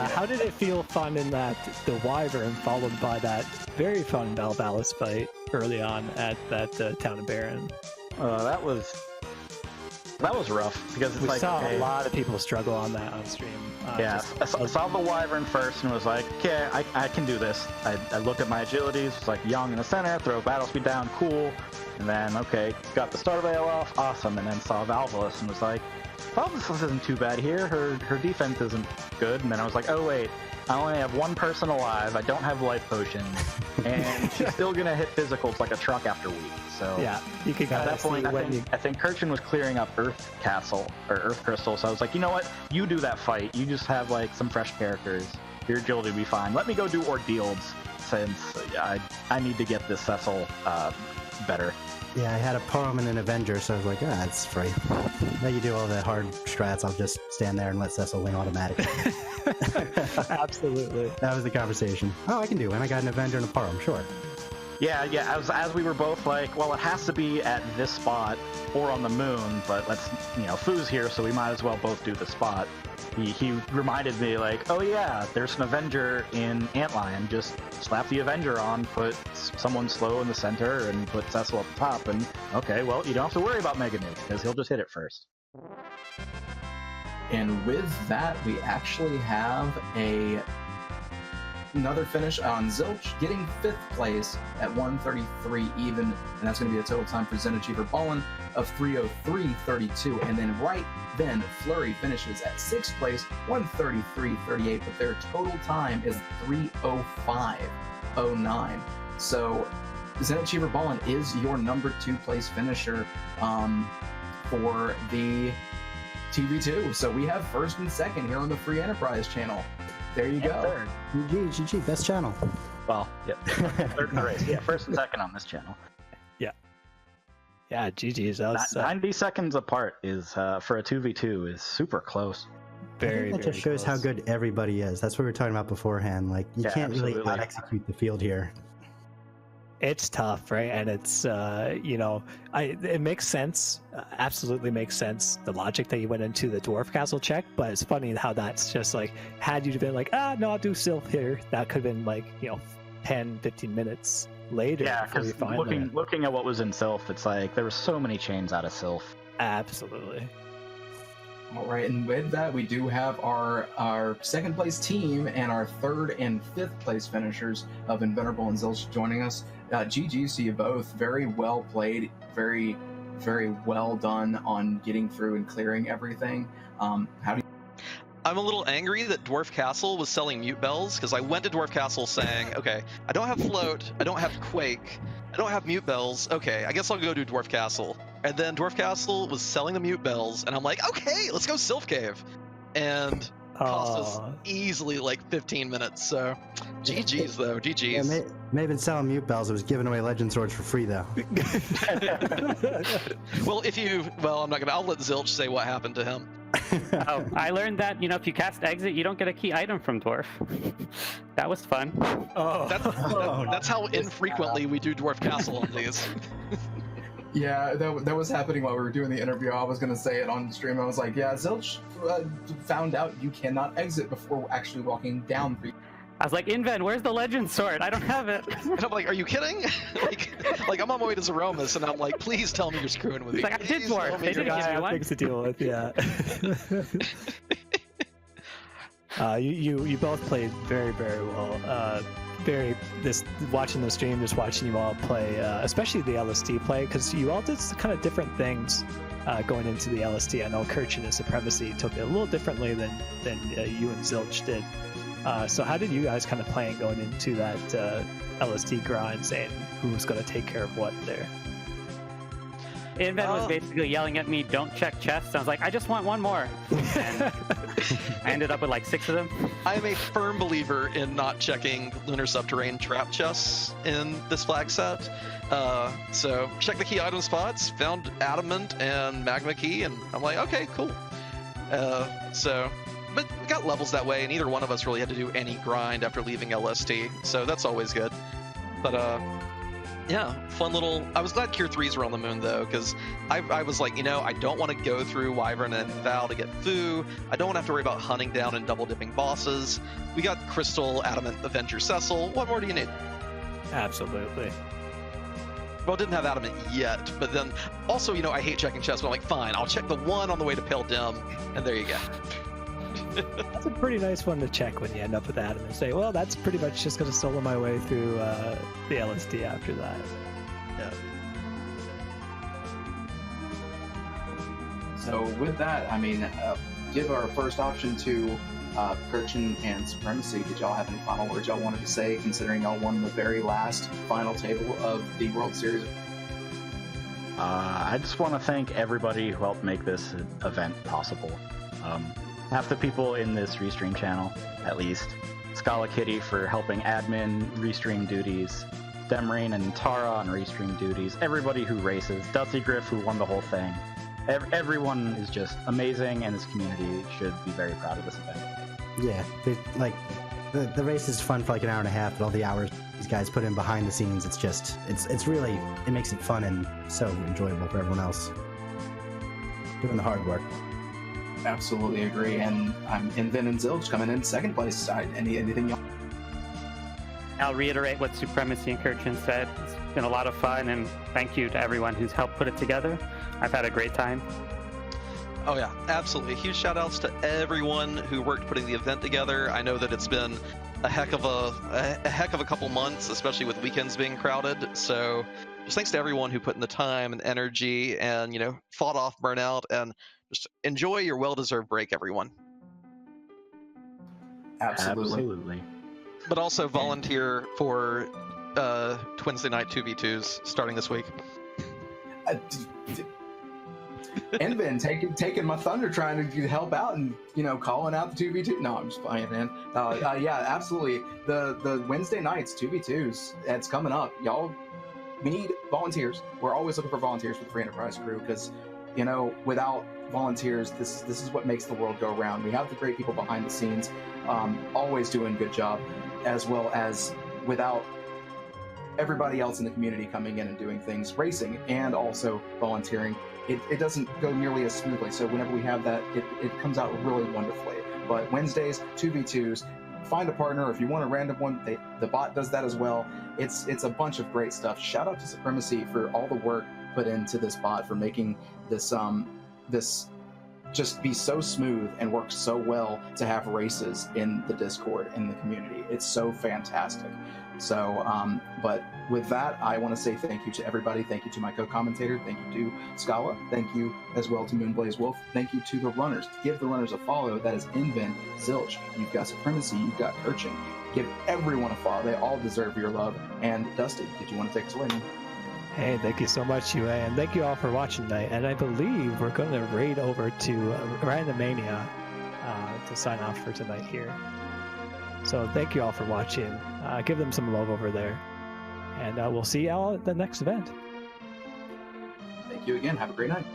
How did it feel finding that the Wyvern followed by that very fun Valvalis fight early on at that Town of Baron? That was rough because it's we like, saw okay, a lot of people struggle on that on stream. Yeah, I saw the Wyvern first and was like, okay, I can do this. I looked at my agilities, was like Young in the center, throw battle speed down, cool. And then, okay, got the Star Veil off, awesome. And then saw Valvalis and was like, Valvalis isn't too bad here. Her defense isn't good. And then I was like, oh wait, I only have one person alive. I don't have life potions, and she's still gonna hit physicals like a truck after week. So yeah, you could at that point, I think Kirchen was clearing up Earth Castle or Earth Crystal. So I was like, you know what? You do that fight. You just have like some fresh characters. Your agility will be fine. Let me go do Ordeals since I need to get this Cecil better. Yeah, I had a Poem and an Avenger, so I was like, it's free. Let you do all the hard strats, I'll just stand there and let Cecil win automatically. Absolutely. That was the conversation. Oh, I can do it. I got an Avenger and a Poem, sure. Yeah, as we were both like, well, it has to be at this spot or on the moon, but let's, Foo's here, so we might as well both do the spot. He reminded me, like, oh yeah, there's an Avenger in Antlion. Just slap the Avenger on, put someone slow in the center, and put Cecil at the top, and okay, well, you don't have to worry about Mega Nuke, because he'll just hit it first. And with that, we actually have another finish on Zilch, getting 5th place at 1:33 even, and that's going to be a total time for Xenachiever Ballin of 3:03:32, and then right then Flurry finishes at 6th place, 1:33:38, but their total time is 3:05:09. So Xenachiever Ballin is your number 2 place finisher for the TV2. So we have 1st and 2nd here on the Free Enterprise channel. There you go. GG, best channel. Well, yeah, 3rd in the race. Yeah, 1st and 2nd on this channel. Yeah, GG's. 90 seconds apart is for a 2v2 is super close. That just shows how good everybody is. That's what we were talking about beforehand. Like, you can't really out-execute the field here. It's tough, right? And it's, it makes sense. Absolutely makes sense. The logic that you went into the Dwarf Castle check, but it's funny how that's just like, had you been like, no, I'll do Sylph here, that could have been like, 10, 15 minutes later. Yeah, because looking at what was in Sylph, it's like, there were so many chains out of Sylph. Absolutely. All right, and with that, we do have our second place team and our third and fifth place finishers of Invenerable and Zilch joining us. GG's to you both. Very well played. Very, very well done on getting through and clearing everything. How do you? I'm a little angry that Dwarf Castle was selling mute bells, because I went to Dwarf Castle saying, okay, I don't have Float, I don't have Quake, I don't have mute bells, okay, I guess I'll go do Dwarf Castle. And then Dwarf Castle was selling the mute bells, and I'm like, okay, let's go Sylph Cave. And cost us easily like 15 minutes, so GG's though, GG's. Yeah, may have been selling mute bells. It was giving away legend swords for free though. Well, I'm not gonna, I'll let Zilch say what happened to him. Oh, I learned that, you know, if you cast exit, you don't get a key item from Dwarf. That was fun. Oh, That's how infrequently we do Dwarf Castle on these. Yeah, that was happening while we were doing the interview. I was gonna say it on stream. I was like, yeah, Zilch found out you cannot exit before actually walking down. I was like, Inven, where's the legend sword? I don't have it. And I'm like, are you kidding? like I'm on my way to Zeromus, and I'm like, please tell me you're screwing with me. It's like, I did Dwarf. They didn't give me one. Things to deal with, yeah. You both played very, very well. Watching the stream, just watching you all play, especially the LSD play, because you all did kind of different things going into the LSD. I know Kirchen and Supremacy took it a little differently than you and Zilch did. So how did you guys kind of plan going into that LSD grind, saying who's going to take care of what there? Inven was basically yelling at me, don't check chests. I was like, I just want one more. And I ended up with like 6 of them. I am a firm believer in not checking lunar subterranean trap chests in this flag set. So check the key item spots, found Adamant and Magma Key, and I'm like, okay, cool. But we got levels that way, and neither one of us really had to do any grind after leaving LST, so that's always good. But yeah, fun little. I was glad Cure 3s were on the moon though, because I was like, I don't want to go through Wyvern and Val to get Fu. I don't want to have to worry about hunting down and double dipping bosses. We got Crystal, Adamant, Avenger, Cecil. What more do you need? Absolutely. Well, didn't have Adamant yet, but then also, I hate checking chests, but I'm like, fine, I'll check the one on the way to Pale Dim, and there you go. That's a pretty nice one to check when you end up with Adam and say, well, that's pretty much just going to solo my way through the LSD after that. Yeah. So with that, give our first option to Kirchen and Supremacy. Did y'all have any final words y'all wanted to say, considering y'all won the very last final table of the World Series? I just want to thank everybody who helped make this event possible. Half the people in this restream channel, at least. Scala Kitty for helping admin restream duties. Demrain and Tara on restream duties. Everybody who races. Dusty Griff who won the whole thing. Everyone is just amazing, and this community should be very proud of this event. Yeah, the race is fun for like an hour and a half, but all the hours these guys put in behind the scenes, it's really, it makes it fun and so enjoyable for everyone else. Doing the hard work. Absolutely agree, and Inven and Zilch coming in second place. Anything y'all? I'll reiterate what Supremacy and Kirchen said. It's been a lot of fun, and thank you to everyone who's helped put it together. I've had a great time. Oh yeah, absolutely. Huge shout outs to everyone who worked putting the event together. I know that it's been a heck of a couple months, especially with weekends being crowded. So just thanks to everyone who put in the time and energy and, fought off burnout, and just enjoy your well-deserved break, everyone. Absolutely. But also volunteer for Wednesday night 2v2s starting this week. Inven taking my thunder, trying to help out and calling out the 2v2. No, I'm just playing, man. Yeah, absolutely. The Wednesday nights 2v2s, it's coming up. Y'all, we need volunteers. We're always looking for volunteers for the Free Enterprise crew, because without volunteers, this is what makes the world go round. We have the great people behind the scenes, always doing a good job, as well as without everybody else in the community coming in and doing things, racing and also volunteering, it doesn't go nearly as smoothly. So whenever we have that, it comes out really wonderfully. But Wednesdays, 2v2s, find a partner. If you want a random one, the bot does that as well. It's a bunch of great stuff. Shout out to Supremacy for all the work put into this bot, for making this this just be so smooth and work so well to have races in the Discord, in the community. It's so fantastic. So, but with that, I want to say thank you to everybody. Thank you to my co-commentator. Thank you to Scala. Thank you as well to Moonblaze Wolf. Thank you to the runners. Give the runners a follow. That is Inven, Zilch. You've got Supremacy. You've got Kirchin. Give everyone a follow. They all deserve your love. And Dusty, did you want to take us away, man? Hey, thank you so much, UA, and thank you all for watching tonight. And I believe we're going to raid over to Randomania to sign off for tonight here. So thank you all for watching. Give them some love over there. And we'll see you all at the next event. Thank you again. Have a great night.